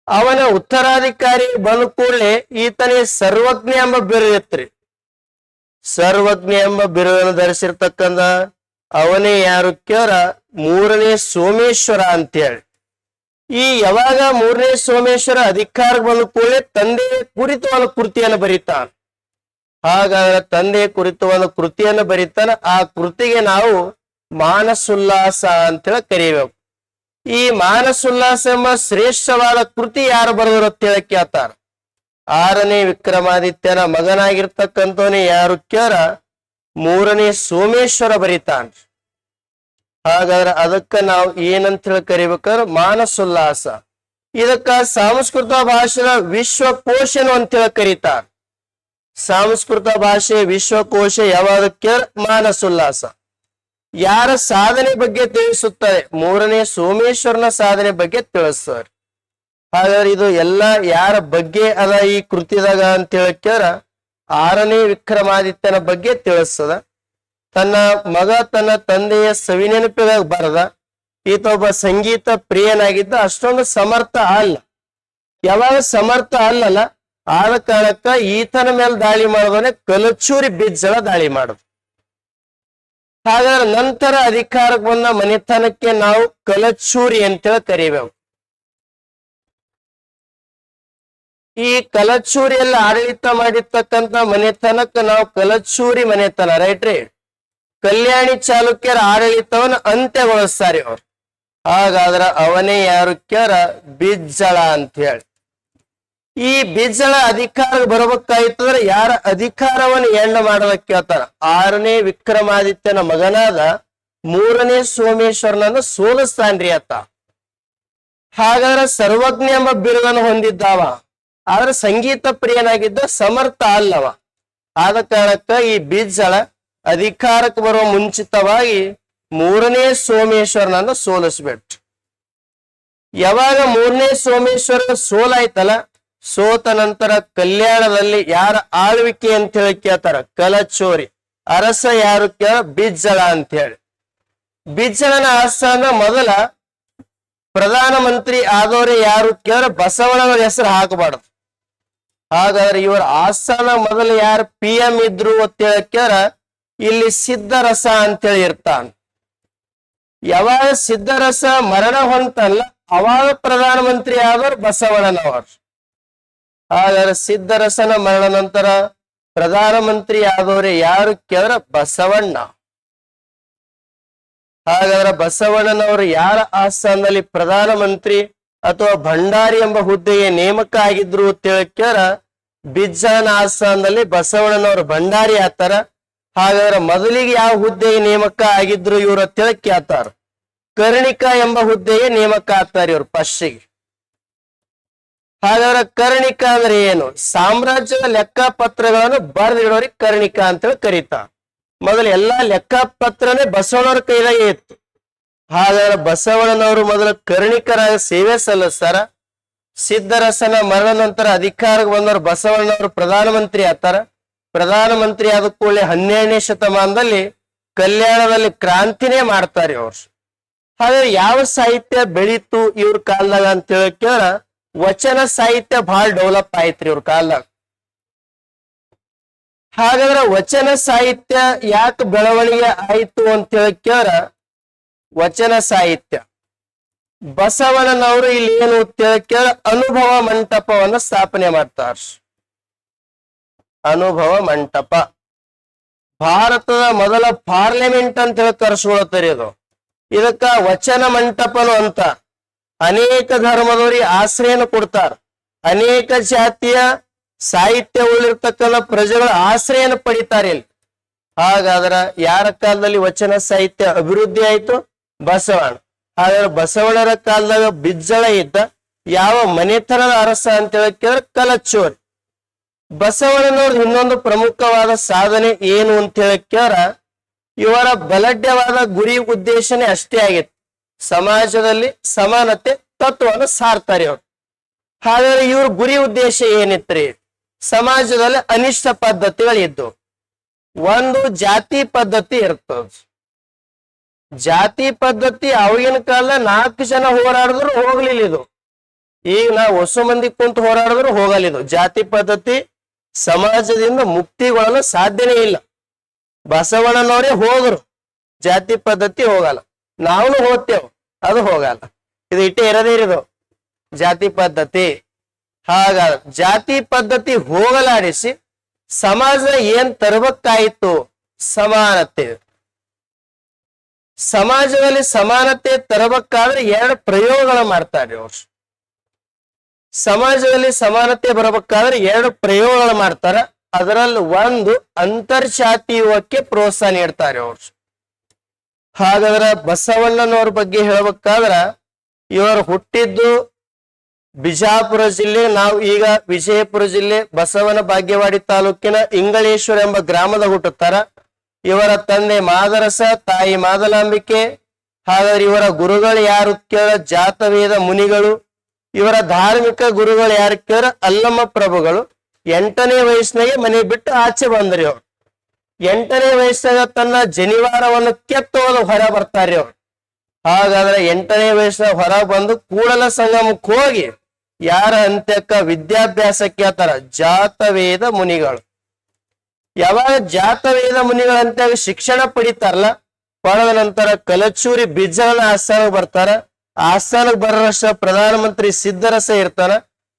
ಅವನ ಉತ್ತರಾಧಿಕಾರಿ ಬಂದ ಕೂಡಲೇ ಈತನಿಗೆ ಸರ್ವಜ್ಞ ಎಂಬ ಬಿರುದಿತ್ರಿ. ಸರ್ವಜ್ಞ ಎಂಬ ಬಿರುದನ್ನು ಧರಿಸಿರ್ತಕ್ಕಂಥ ಅವನೇ ಯಾರು ಕೇಳ ಮೂರನೇ ಸೋಮೇಶ್ವರ ಅಂತೇಳಿ. ಈ ಯಾವಾಗ ಮೂರನೇ ಸೋಮೇಶ್ವರ ಅಧಿಕಾರಕ್ಕೆ ಬಂದ ಕೂಡಲೇ ತಂದೆಯ ಕುರಿತು ಒಂದು ಕೃತಿಯನ್ನು ಬರೀತಾನ. ಹಾಗಾದ್ರೆ ತಂದೆಯ ಕುರಿತು ಒಂದು ಕೃತಿಯನ್ನು ಬರೀತಾನ. ಆ ಕೃತಿಗೆ ನಾವು ಮಾನಸೋಲ್ಲಾಸ ಅಂತೇಳಿ ಕರೀಬೇಕು. ಈ ಮಾನಸೋಲ್ಲಾಸ ಎಂಬ ಶ್ರೇಷ್ಠವಾದ ಕೃತಿ ಯಾರು ಬರೆದರು ಅಂತ ಹೇಳಿ ಕೇಳ್ತಾರ. ಆರನೇ ವಿಕ್ರಮಾದಿತ್ಯನ ಮಗನಾಗಿರ್ತಕ್ಕಂಥವನೇ ಯಾರು ಕೇಳ ಮೂರನೇ ಸೋಮೇಶ್ವರ ಬರೀತಾನ. ಹಾಗಾದ್ರೆ ಅದಕ್ಕ ನಾವು ಏನಂತ ಹೇಳಿ ಕರಿಬೇಕಾದ್ರೆ ಮಾನಸೋಲ್ಲಾಸ. ಇದಕ್ಕ ಸಂಸ್ಕೃತ ಭಾಷೆಯ ವಿಶ್ವಕೋಶನು ಅಂತೇಳಿ ಕರೀತಾರ. ಸಂಸ್ಕೃತ ಭಾಷೆ ವಿಶ್ವಕೋಶ ಯಾವಾಗಕ್ಕೆ ಮಾನಸೋಲ್ಲಾಸ. ಯಾರ ಸಾಧನೆ ಬಗ್ಗೆ ತಿಳಿಸುತ್ತದೆ? ಮೂರನೇ ಸೋಮೇಶ್ವರನ ಸಾಧನೆ ಬಗ್ಗೆ ತಿಳಿಸ್ತಾರೆ. ಹಾಗಾದ್ರೆ ಇದು ಎಲ್ಲ ಯಾರ ಬಗ್ಗೆ ಅದ ಈ ಕೃತಿದಾಗ ಅಂತ ಹೇಳಕ್ಯಾರ ಆರನೇ ವಿಕ್ರಮಾದಿತ್ಯನ ಬಗ್ಗೆ ತಿಳಿಸ್ತದ. ತನ್ನ ಮಗ ತನ್ನ ತಂದೆಯ ಸವಿನೆನಪಿಗಾಗಿ ಬರದ. ಈತ ಒಬ್ಬ ಸಂಗೀತ ಪ್ರಿಯನಾಗಿದ್ದ, ಅಷ್ಟೊಂದು ಸಮರ್ಥ ಅಲ್ಲ. ಯಾವಾಗ ಸಮರ್ಥ ಅಲ್ಲಲ್ಲ, ಆದ ಕಾರಣಕ್ಕ ಈತನ ಮೇಲೆ ದಾಳಿ ಮಾಡೋದನ್ನೇ ಕಲಚೂರಿ ಬಿಜ್ಜಳ ದಾಳಿ ಮಾಡೋದು. ಹಾಗಾದ್ರೆ ನಂತರ ಅಧಿಕಾರಕ್ಕೆ ಬಂದ ಮನೆತನಕ್ಕೆ ನಾವು ಕಲಚೂರಿ ಅಂತೇಳಿ ಕರಿಬೇಕು. ಈ ಕಲಚೂರಿಯಲ್ಲಿ ಆಡಳಿತ ಮಾಡಿರ್ತಕ್ಕಂಥ ಮನೆತನಕ್ಕೆ ನಾವು ಕಲಚೂರಿ ಮನೆತನ ರೈಟ್ರಿ. ಕಲ್ಯಾಣಿ ಚಾಲುಕ್ಯರ ಆಡಳಿತವನ್ನು ಅಂತ್ಯಗೊಳಿಸ್ತಾರೆ ಅವ್ರು. ಹಾಗಾದ್ರ ಅವನೇ ಯಾರು ಕ್ಯಾರ ಬಿಜ್ಜಳ ಅಂತ ಹೇಳಿ. ಈ ಬಿಜ್ಜಳ ಅಧಿಕಾರಕ್ಕೆ ಬರ್ಬೇಕಾಯ್ತಂದ್ರೆ ಯಾರ ಅಧಿಕಾರವನ್ನು ಎಂಡ ಮಾಡೋದಕ್ಕೆ ಕೇಳ್ತಾರ? ಆರನೇ ವಿಕ್ರಮಾದಿತ್ಯನ ಮಗನಾದ ಮೂರನೇ ಸೋಮೇಶ್ವರನನ್ನು ಸೋಲಿಸ್ತಾನ್ರಿ ಆತ. ಹಾಗಾದ್ರೆ ಸರ್ವಜ್ಞ ಎಂಬ ಬಿರುದನ್ನು ಹೊಂದಿದ್ದಾವ, ಆದ್ರೆ ಸಂಗೀತ ಪ್ರಿಯನಾಗಿದ್ದ, ಸಮರ್ಥ ಅಲ್ಲವ. ಆದ ಕಾರಣಕ್ಕ ಈ ಬಿಜ್ಜಳ ಅಧಿಕಾರಕ್ಕೆ ಬರುವ ಮುಂಚಿತವಾಗಿ ಮೂರನೇ ಸೋಮೇಶ್ವರನನ್ನು ಸೋಲಿಸ್ಬಿಟ್ಟು. ಯಾವಾಗ ಮೂರನೇ ಸೋಮೇಶ್ವರನ ಸೋಲಾಯ್ತಲ್ಲ, ಸೋತ ನಂತರ ಕಲ್ಯಾಣದಲ್ಲಿ ಯಾರ ಆಳ್ವಿಕೆ ಅಂತ ಹೇಳಿ ಕೇಳ್ತಾರ? ಕಲಚೋರಿ. ಅರಸ ಯಾರು ಕೇಳ? ಬಿಜ್ಜಳ ಅಂತ ಹೇಳಿ. ಬಿಜ್ಜಳನ ಆಸ್ಥಾನ ಮೊದಲ ಪ್ರಧಾನ ಮಂತ್ರಿ ಆದವ್ರೆ ಯಾರು ಕೇಳ? ಬಸವಣ್ಣನ ಹೆಸರು ಹಾಕಬಾರ್ದು. ಹಾಗಾದ್ರೆ ಇವರ ಆಸ್ಥಾನ ಮೊದಲು ಯಾರು PM ಇದ್ರು ಅಂತ ಹೇಳಕ್ಯಾರ? ಇಲ್ಲಿ ಸಿದ್ಧರಸ ಅಂತೇಳಿ ಇರ್ತಾನ. ಯಾವಾಗ ಸಿದ್ಧರಸ ಮರಣ ಹೊಂತಲ್ಲ, ಅವಾಗ ಪ್ರಧಾನ ಮಂತ್ರಿ ಆದವ್ರು ಬಸವಣ್ಣನವರು. ಹಾಗಾದ್ರೆ ಸಿದ್ಧರಸನ ಮರಣ ನಂತರ ಪ್ರಧಾನ ಮಂತ್ರಿ ಆದವ್ರೆ ಯಾರು ಕೇಳಿದ್ರೆ ಬಸವಣ್ಣ. ಹಾಗಾದ್ರೆ ಬಸವಣ್ಣನವರು ಯಾರ ಆಸ್ಥಾನದಲ್ಲಿ ಪ್ರಧಾನ ಮಂತ್ರಿ ಅಥವಾ ಭಂಡಾರಿ ಎಂಬ ಹುದ್ದೆಗೆ ನೇಮಕ ಆಗಿದ್ರು ಅಂತ ಹೇಳಕ್ಯಾರ? ಬಿಜ್ಜಳನ ಆಸ್ಥಾನದಲ್ಲಿ ಬಸವಣ್ಣನವರು ಭಂಡಾರಿ ಆತಾರ. ಹಾಗಾದ್ರೆ ಮೊದಲಿಗೆ ಯಾವ ಹುದ್ದೆಗೆ ನೇಮಕ ಆಗಿದ್ರು ಇವ್ರು ಅಂತ ಹೇಳಿ ಕೇಳ್ತಾರ? ಕರ್ಣಿಕ ಎಂಬ ಹುದ್ದೆಗೆ ನೇಮಕ ಆಗ್ತಾರ ಇವ್ರು ಫಸ್ಟಿಗೆ. ಹಾಗಾದ್ರೆ ಕರ್ಣಿಕ ಅಂದ್ರೆ ಏನು? ಸಾಮ್ರಾಜ್ಯದ ಲೆಕ್ಕಪತ್ರಗಳನ್ನು ಬರೆದಿಡೋರಿಗೆ ಕರ್ಣಿಕ ಅಂತೇಳಿ ಕರೀತಾರ. ಮೊದಲು ಎಲ್ಲಾ ಲೆಕ್ಕಪತ್ರನೇ ಬಸವಣ್ಣವ್ರ ಕೈದಾಗೆ ಇತ್ತು. ಹಾಗಾದ್ರೆ ಬಸವಣ್ಣನವರು ಮೊದಲು ಕರ್ಣಿಕರಾಗಿ ಸೇವೆ ಸಲ್ಲಿಸ್ತಾರ. ಸಿದ್ಧರಸನ ಮರಣ ನಂತರ ಅಧಿಕಾರಕ್ಕೆ ಬಂದವರು ಬಸವಣ್ಣನವರು ಪ್ರಧಾನಮಂತ್ರಿ ಆಗ್ತಾರ. ಪ್ರಧಾನಮಂತ್ರಿ ಆದ ಕೂಡಲೇ 12ನೇ ಶತಮಾನದಲ್ಲಿ ಕಲ್ಯಾಣದಲ್ಲಿ ಕ್ರಾಂತಿನೇ ಮಾಡ್ತಾರೆ ಅವ್ರು. ಹಾಗಾದ್ರೆ ಯಾವ ಸಾಹಿತ್ಯ ಬೆಳೀತು ಇವ್ರ ಕಾಲದಾಗ ಅಂತ ಹೇಳಕ್ಯಾರ? ವಚನ ಸಾಹಿತ್ಯ ಬಹಳ ಡೆವಲಪ್ ಆಯ್ತ್ರಿ ಇವ್ರ ಕಾಲದಾಗ. ಹಾಗಾದ್ರೆ ವಚನ ಸಾಹಿತ್ಯ ಯಾಕೆ ಬೆಳವಣಿಗೆ ಆಯ್ತು ಅಂತ ಹೇಳಕ್ಯಾರ? ವಚನ ಸಾಹಿತ್ಯ ಬಸವಣ್ಣನವರು ಇಲ್ಲಿ ಏನು ಅಂತ ಹೇಳಕ್ಯಾರ? ಅನುಭವ ಮಂಟಪವನ್ನು ಸ್ಥಾಪನೆ ಮಾಡ್ತಾರ. ಅನುಭವ ಮಂಟಪ ಭಾರತದ ಮೊದಲ ಪಾರ್ಲಿಮೆಂಟ್ ಅಂತ ಹೇಳಿ ಕರೆಸ್ಕೊಳತ್ತರಿ. ಇದು ಇದಕ್ಕ ವಚನ ಮಂಟಪನು ಅಂತ. ಅನೇಕ ಧರ್ಮದವರಿಗೆ ಆಶ್ರಯನ ಕೊಡ್ತಾರ. ಅನೇಕ ಜಾತಿಯ ಸಾಹಿತ್ಯ ಉಳಿರ್ತಕ್ಕಂಥ ಪ್ರಜೆಗಳ ಆಶ್ರಯನ ಪಡಿತಾರೆ ಇಲ್ಲಿ. ಹಾಗಾದ್ರ ಯಾರ ಕಾಲದಲ್ಲಿ ವಚನ ಸಾಹಿತ್ಯ ಅಭಿವೃದ್ಧಿ ಆಯ್ತು? ಬಸವಣ್ಣ. ಹಾಗಾದ್ರೆ ಬಸವಣ್ಣರ ಕಾಲದಾಗ ಬಿಜ್ಜಳ ಇದ್ದ. ಯಾವ ಮನೆತನದ ಅರಸ ಅಂತ ಹೇಳಕ್ಕಿದ್ರೆ ಕಲಚೋರಿ. ಬಸವಣ್ಣನವ್ರ ಇನ್ನೊಂದು ಪ್ರಮುಖವಾದ ಸಾಧನೆ ಏನು ಅಂತ ಹೇಳಕ್ಯಾರ? ಇವರ ಬಲಢ್ಯವಾದ ಗುರಿ ಉದ್ದೇಶನೇ ಅಷ್ಟೇ ಆಗಿತ್ತು, ಸಮಾಜದಲ್ಲಿ ಸಮಾನತೆ ತತ್ವವನ್ನು ಸಾರ್ತಾರೆ ಅವ್ರು. ಹಾಗಾದ್ರೆ ಇವ್ರ ಗುರಿ ಉದ್ದೇಶ ಏನಿತ್ರಿ? ಸಮಾಜದಲ್ಲಿ ಅನಿಷ್ಟ ಪದ್ಧತಿಗಳಿದ್ದು, ಒಂದು ಜಾತಿ ಪದ್ಧತಿ ಇರ್ತದ. ಜಾತಿ ಪದ್ಧತಿ ಅವಾಗಿನ ಕಾಲ 4 ಜನ ಹೋರಾಡಿದ್ರು ಹೋಗ್ಲಿಲ್ಲ ಇದು. ಈಗ ನಾವು ಹೊಸ ಮಂದಿ ಕುಂತು ಹೋರಾಡಿದ್ರು ಹೋಗಲ್ಲ ಇದು. ಜಾತಿ ಪದ್ಧತಿ ಸಮಾಜದಿಂದ ಮುಕ್ತಿಗೊಳ್ಳಲು ಸಾಧ್ಯನೇ ಇಲ್ಲ. ಬಸವಣ್ಣನವರೇ ಹೋದ್ರು, ಜಾತಿ ಪದ್ಧತಿ ಹೋಗಲ್ಲ. ನಾವು ಹೋಗ್ತೇವೆ, ಅದು ಹೋಗಲ್ಲ. ಇದು ಇಟ್ಟೇ ಇರದೇ ಇರೋದು ಜಾತಿ ಪದ್ಧತಿ. ಹಾಗಾದ್ರೆ ಜಾತಿ ಪದ್ಧತಿ ಹೋಗಲಾಡಿಸಿ ಸಮಾಜ ಏನ್ ತರಬೇಕಾಯಿತು? ಸಮಾನತೆ. ಸಮಾಜದಲ್ಲಿ ಸಮಾನತೆ ತರಬೇಕಾದ್ರೆ 2 ಪ್ರಯೋಗಗಳು ಮಾಡ್ತಾರೆ ಅವ್ರು. ಸಮಾಜದಲ್ಲಿ ಸಮಾನತೆ ಬರಬೇಕಾದ್ರೆ 2 ಪ್ರಯೋಗಗಳು ಮಾಡ್ತಾರ. ಅದರಲ್ಲಿ ಒಂದು ಅಂತರ್ಜಾತೀಯಕ್ಕೆ ಪ್ರೋತ್ಸಾಹ ನೀಡ್ತಾರೆ ಅವ್ರು. ಹಾಗಾದ್ರೆ ಬಸವಣ್ಣನವ್ರ ಬಗ್ಗೆ ಹೇಳ್ಬೇಕಾದ್ರ ಇವರು ಹುಟ್ಟಿದ್ದು ಬಿಜಾಪುರ ಜಿಲ್ಲೆ, ನಾವು ಈಗ ವಿಜಯಪುರ ಜಿಲ್ಲೆ ಬಸವನ ಭಾಗ್ಯವಾಡಿ ತಾಲೂಕಿನ ಇಂಗಳೇಶ್ವರ ಎಂಬ ಗ್ರಾಮದ ಹುಟ್ಟುತ್ತಾರ. ಇವರ ತಂದೆ ಮಾದರಸ, ತಾಯಿ ಮಾದಲಾಂಬಿಕೆ. ಹಾಗಾದ್ರೆ ಇವರ ಗುರುಗಳು ಯಾರು ಕೇಳ? ಜಾತವೇದ ಮುನಿಗಳು. ಇವರ ಧಾರ್ಮಿಕ ಗುರುಗಳು ಯಾರು ಕೇಳ? ಅಲ್ಲಮ್ಮ ಪ್ರಭುಗಳು. 8ನೇ ವಯಸ್ಸಿನಾಗೆ ಮನೆ ಬಿಟ್ಟು ಆಚೆ ಬಂದ್ರಿ ಅವ್ರು. 8ನೇ ವಯಸ್ಸಾಗ ತನ್ನ ಜನಿವಾರವನ್ನು ಕೆತ್ತೋದು ಹೊರ ಬರ್ತಾರ್ರಿ ಅವ್ರು. ಹಾಗಾದ್ರೆ 8ನೇ ವಯಸ್ಸಿನ ಹೊರ ಬಂದು ಕೂಡಲ ಸಂಗಮಕ್ಕೆ ಹೋಗಿ ಯಾರ ಅಂತ್ಯಕ್ಕ ವಿದ್ಯಾಭ್ಯಾಸ ಕೇಳ್ತಾರ? ಜಾತವೇದ ಮುನಿಗಳು. ಯಾವಾಗ ಜಾತವೇದ ಮುನಿಗಳ ಅಂತ್ಯಾಗ ಶಿಕ್ಷಣ ಪಡಿತಾರಲ್ಲ, ಪಡೆದ ನಂತರ ಕಲಚೂರಿ ಬಿಜ್ಜಳನ ಆಸ್ಥಾನಕ್ಕೆ ಬರ್ತಾರ. ಆಸ್ಥಾನಕ್ಕೆ ಬರೋರಷ್ಟ ಪ್ರಧಾನಮಂತ್ರಿ ಸಿದ್ದರಸ ಇರ್ತಾರ.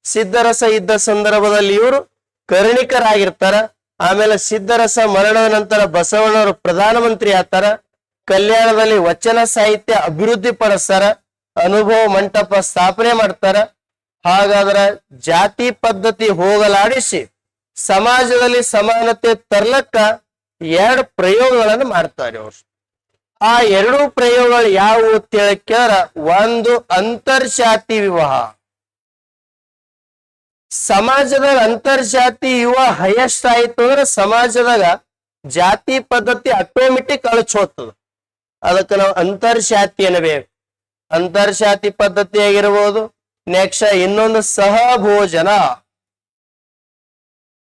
ಸಿದ್ದರಸ ಇದ್ದ ಸಂದರ್ಭದಲ್ಲಿ ಇವರು ಕರ್ಣಿಕರಾಗಿರ್ತಾರ. ಆಮೇಲೆ ಸಿದ್ದರಸ ಮರಣದ ನಂತರ ಬಸವಣ್ಣವರು ಪ್ರಧಾನಮಂತ್ರಿ ಆಗ್ತಾರ. ಕಲ್ಯಾಣದಲ್ಲಿ ವಚನ ಸಾಹಿತ್ಯ ಅಭಿವೃದ್ಧಿ ಪಡಿಸ್ತಾರ. ಅನುಭವ ಮಂಟಪ ಸ್ಥಾಪನೆ ಮಾಡ್ತಾರ. ಹಾಗಾದ್ರೆ ಜಾತಿ ಪದ್ಧತಿ ಹೋಗಲಾಡಿಸಿ ಸಮಾಜದಲ್ಲಿ ಸಮಾನತೆ ತರ್ಲಕ್ಕ 2 ಪ್ರಯೋಗಗಳನ್ನು ಮಾಡ್ತಾರೆ ಅವ್ರು. ಆ 2 ಪ್ರಯೋಗಗಳು ಯಾವುವು ಅಂತ ಕೇಳ? ಒಂದು ಅಂತರ್ಜಾತಿ ವಿವಾಹ. ಸಮಾಜದಾಗ ಅಂತರ್ಜಾತಿ ವಿವಾಹ ಹೈಯೆಸ್ಟ್ ಆಯ್ತು ಅಂದ್ರೆ ಸಮಾಜದಾಗ ಜಾತಿ ಪದ್ಧತಿ ಆಟೋಮೆಟಿಕ್ ಅಳಚೋತದ. ಅದಕ್ಕೆ ನಾವು ಅಂತರ್ಜಾತಿ ಅನ್ನಬೇಕು. ಅಂತರ್ಜಾತಿ ಪದ್ಧತಿ ಆಗಿರ್ಬೋದು. ನೆಕ್ಸ್ಟ್ ಇನ್ನೊಂದು ಸಹಭೋಜನ.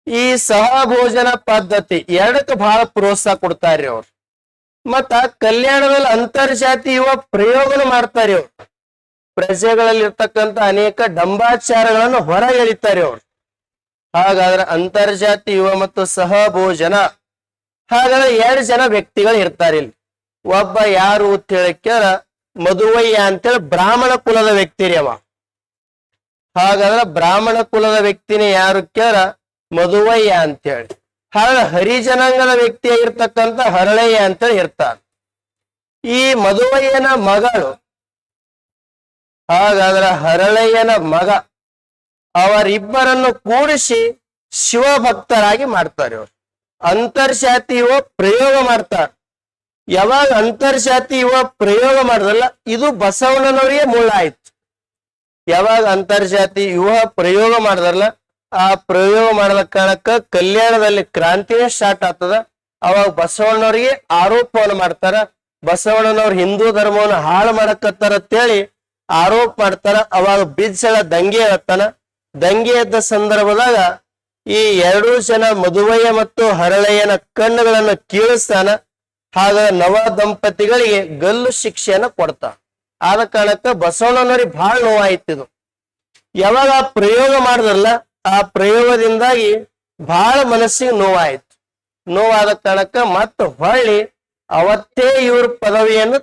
ಈ ಸಹಭೋಜನ ಪದ್ಧತಿ 2ಕ್ಕೆ ಬಹಳ ಪ್ರೋತ್ಸಾಹ ಕೊಡ್ತಾರ್ರಿ ಅವ್ರು. ಮತ್ತ ಕಲ್ಯಾಣದಲ್ಲಿ ಅಂತರ್ಜಾತಿ ಯುವ ಪ್ರಯೋಗನ ಮಾಡ್ತಾರೆ ಅವ್ರು. ಪ್ರಜೆಗಳಲ್ಲಿ ಇರ್ತಕ್ಕಂಥ ಅನೇಕ ಡಂಬಾಚಾರಗಳನ್ನು ಹೊರ ಎಳಿತಾರೆ ಅವ್ರು. ಹಾಗಾದ್ರೆ ಅಂತರ್ಜಾತಿ ಯುವ ಮತ್ತು ಸಹಭೋಜನ. ಹಾಗಾದ್ರೆ 2 ಜನ ವ್ಯಕ್ತಿಗಳು ಇರ್ತಾರೆ ಇಲ್ಲಿ. ಒಬ್ಬ ಯಾರು ಅಂತ ಹೇಳಿಕ್ಯಾರ? ಮಧುವಯ್ಯ ಅಂತೇಳಿ ಬ್ರಾಹ್ಮಣ ಕುಲದ ವ್ಯಕ್ತಿ ರೀ ಅವ. ಹಾಗಾದ್ರೆ ಬ್ರಾಹ್ಮಣ ಕುಲದ ವ್ಯಕ್ತಿನೇ ಯಾರು ಕೇಳ? ಮಧುವಯ್ಯ ಅಂತೇಳಿ. ಹಾಗಾದ್ರೆ ಹರಿಜನಾಂಗದ ವ್ಯಕ್ತಿ ಆಗಿರ್ತಕ್ಕಂಥ ಹರಳಯ್ಯ ಅಂತೇಳಿ ಇರ್ತಾರ. ಈ ಮಧುವಯ್ಯನ ಮಗಳು, ಹಾಗಾದ್ರೆ ಹರಳಯ್ಯನ ಮಗ, ಅವರಿಬ್ಬರನ್ನು ಕೂಡಿಸಿ ಶಿವಭಕ್ತರಾಗಿ ಮಾಡ್ತಾರೆ ಅವರು. ಅಂತರ್ಜಾತಿ ಯುವ ಪ್ರಯೋಗ ಮಾಡ್ತಾರೆ. ಯಾವಾಗ ಅಂತರ್ಜಾತಿ ಯುವ ಪ್ರಯೋಗ ಮಾಡಿದ್ರಲ್ಲ, ಇದು ಬಸವಣ್ಣನವರಿಗೆ ಮೂಲ ಆಯ್ತು. ಯಾವಾಗ ಅಂತರ್ಜಾತಿ ಯುವ ಪ್ರಯೋಗ ಮಾಡಿದ್ರಲ್ಲ, ಆ ಪ್ರಯೋಗ ಮಾಡದ ಕಾರಣಕ್ಕ ಕಲ್ಯಾಣದಲ್ಲಿ ಕ್ರಾಂತಿನೇ ಸ್ಟಾರ್ಟ್ ಆಗ್ತದ. ಅವಾಗ ಬಸವಣ್ಣವರಿಗೆ ಆರೋಪವನ್ನು ಮಾಡ್ತಾರ. ಬಸವಣ್ಣನವ್ರು ಹಿಂದೂ ಧರ್ಮವನ್ನು ಹಾಳು ಮಾಡಕತ್ತಾರ ಅಂತೇಳಿ ಆರೋಪ ಮಾಡ್ತಾರ. ಅವಾಗ ಬಿಜ್ಜಳ ದಂಗೆ ಎತ್ತಾನ. ದಂಗೆ ಎದ್ದ ಸಂದರ್ಭದಾಗ ಈ 2 ಜನ ಮಧುವಯ್ಯ ಮತ್ತು ಹರಳಯ್ಯನ ಕಣ್ಣುಗಳನ್ನು ಕೀಳಿಸ್ತಾನ. ಹಾಗಾದ್ರೆ ನವ ದಂಪತಿಗಳಿಗೆ ಗಲ್ಲು ಶಿಕ್ಷೆಯನ್ನ ಕೊಡ್ತಾನ. ಆದ ಕಾರಣಕ್ಕ ಬಸವಣ್ಣನವ್ರಿಗೆ ಬಹಳ ನೋವಾಯ್ತಿದು. ಯಾವಾಗ ಆ ಪ್ರಯೋಗ ಮಾಡಿದ್ರಲ್ಲ, ಆ ಪ್ರಯೋಗದಿಂದಾಗಿ ಬಹಳ ಮನಸ್ಸಿಗೆ ನೋವಾಯ್ತು. ನೋವಾದ ಕಾರಣಕ್ಕ ಮತ್ತೆ ಹೊಳ್ಳಿ ಅವತ್ತೇ ಇವ್ರ ಪದವಿಯನ್ನು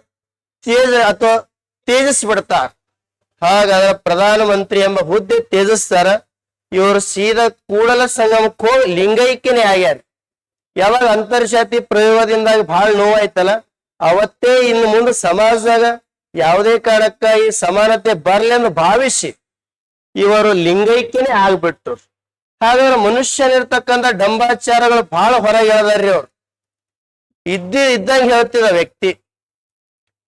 ತ್ಯಜಿಸ್ಬಿಡ್ತಾರ. ಹಾಗಾದ್ರೆ ಪ್ರಧಾನಮಂತ್ರಿ ಎಂಬ ಹುದ್ದೆ ತ್ಯಜಿಸ್ತಾರ. ಇವರು ಸೀದಾ ಕೂಡಲ ಸಂಗಮಕ್ಕೆ ಹೋಗಿ ಲಿಂಗೈಕ್ಯನೇ ಆಗ್ಯಾರ. ಯಾವಾಗ ಅಂತರ್ಜಾತಿ ಪ್ರಯೋಗದಿಂದಾಗಿ ಬಹಳ ನೋವಾಯ್ತಲ್ಲ, ಅವತ್ತೇ ಇನ್ನು ಮುಂದೆ ಸಮಾಜದಾಗ ಯಾವುದೇ ಕಾರಣಕ್ಕ ಈ ಸಮಾನತೆ ಬರ್ಲಿ ಎಂದು ಭಾವಿಸಿ ಇವರು ಲಿಂಗೈಕ್ಯನೇ ಆಗ್ಬಿಟ್ರು. ಹಾಗಾದ್ರೆ ಮನುಷ್ಯನಿರ್ತಕ್ಕಂಥ ಡಂಬಾಚಾರಗಳು ಬಹಳ ಹೊರಗೆ ಹೇಳ್ದಾರ್ರಿ ಅವ್ರು. ಇದ್ದಂಗೆ ಹೇಳ್ತಿದ ವ್ಯಕ್ತಿ.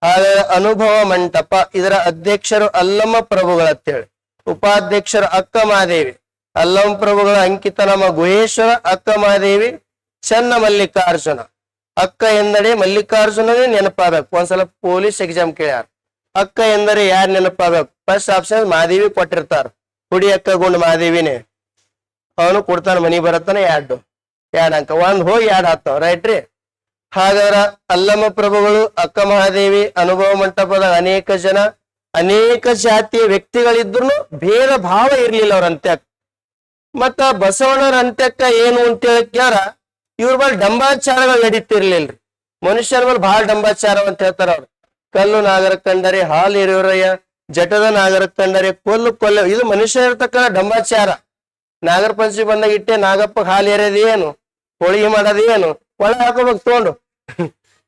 ಹಾಗಾದ್ರೆ ಅನುಭವ ಮಂಟಪ, ಇದರ ಅಧ್ಯಕ್ಷರು ಅಲ್ಲಮ್ಮ ಪ್ರಭುಗಳಂತೇಳಿ, ಉಪಾಧ್ಯಕ್ಷರು ಅಕ್ಕ ಮಹಾದೇವಿ. ಅಲ್ಲಮ್ಮ ಪ್ರಭುಗಳ ಅಂಕಿತ ನಮ್ಮ ಗುಹೇಶ್ವರ, ಅಕ್ಕ ಮಹಾದೇವಿ ಚನ್ನ ಮಲ್ಲಿಕಾರ್ಜುನ. ಅಕ್ಕ ಎಂದರೆ ಮಲ್ಲಿಕಾರ್ಜುನನೇ ನೆನಪಾಗಬೇಕು. ಒಂದ್ಸಲ ಪೊಲೀಸ್ ಎಕ್ಸಾಮ್ ಕೇಳ್ಯಾರ, ಅಕ್ಕ ಎಂದರೆ ಯಾರು ನೆನಪಾಗಬೇಕು? ಫಸ್ಟ್ ಆಪ್ಷನ್ ಮಹಾದೇವಿ ಕೊಟ್ಟಿರ್ತಾರ, ಹುಡಿ ಅಕ್ಕ ಗುಂಡ್ ಮಹಾದೇವಿನೇ. ಅವನು ಕೊಡ್ತಾನ, ಮನಿ ಬರತ್ತಾನ, ಎರಡು ಅಂಕ, ಒಂದ್ ಹೋಗಿ ಎರಡು ಹತ್ತಾವ, ರೈಟ್ ರೀ. ಹಾಗಾದ್ರ ಅಲ್ಲಮ್ಮ ಪ್ರಭುಗಳು, ಅಕ್ಕ ಮಹಾದೇವಿ, ಅನುಭವ ಮಂಟಪದ ಅನೇಕ ಜಾತಿಯ ವ್ಯಕ್ತಿಗಳಿದ್ರು ಭೇದ ಭಾವ ಇರ್ಲಿಲ್ಲ ಅವ್ರ ಅಂತ್ಯಕ್ಕ. ಮತ್ತ ಬಸವಣ್ಣರ ಅಂತ್ಯಕ್ಕ ಏನು ಅಂತ ಹೇಳ್ಕ್ಯಾರ, ಇವ್ರ ಬಲ್ ಡಂಬಾಚಾರಗಳು ನಡೀತಿರ್ಲಿಲ್ರಿ. ಮನುಷ್ಯರ ಬಲ್ ಬಹಳ ಡಂಬಾಚಾರ ಅಂತ ಹೇಳ್ತಾರ ಅವ್ರು. ಕಲ್ಲು ನಾಗರ ಕಂಡರೆ ಹಾಲು ಎರೆಯುವರಯ್ಯ, ಜಟದ ನಾಗರ ಕಂಡರೆ ಕೊಲ್ಲು ಇದು ಮನುಷ್ಯ ಇರ್ತಕ್ಕಂಥ ಡಂಬಾಚಾರ. ನಾಗರ ಪಂಚಮಿ ಬಂದಾಗ ಇಟ್ಟೆ ನಾಗಪ್ಪ ಹಾಲು ಎರೆಯೋದೇನು, ಹೋಳಿಗೆ ಮಾಡೋದೇನು, ಒಳ ಹಾಕೋಬೇಕು ತಗೊಂಡು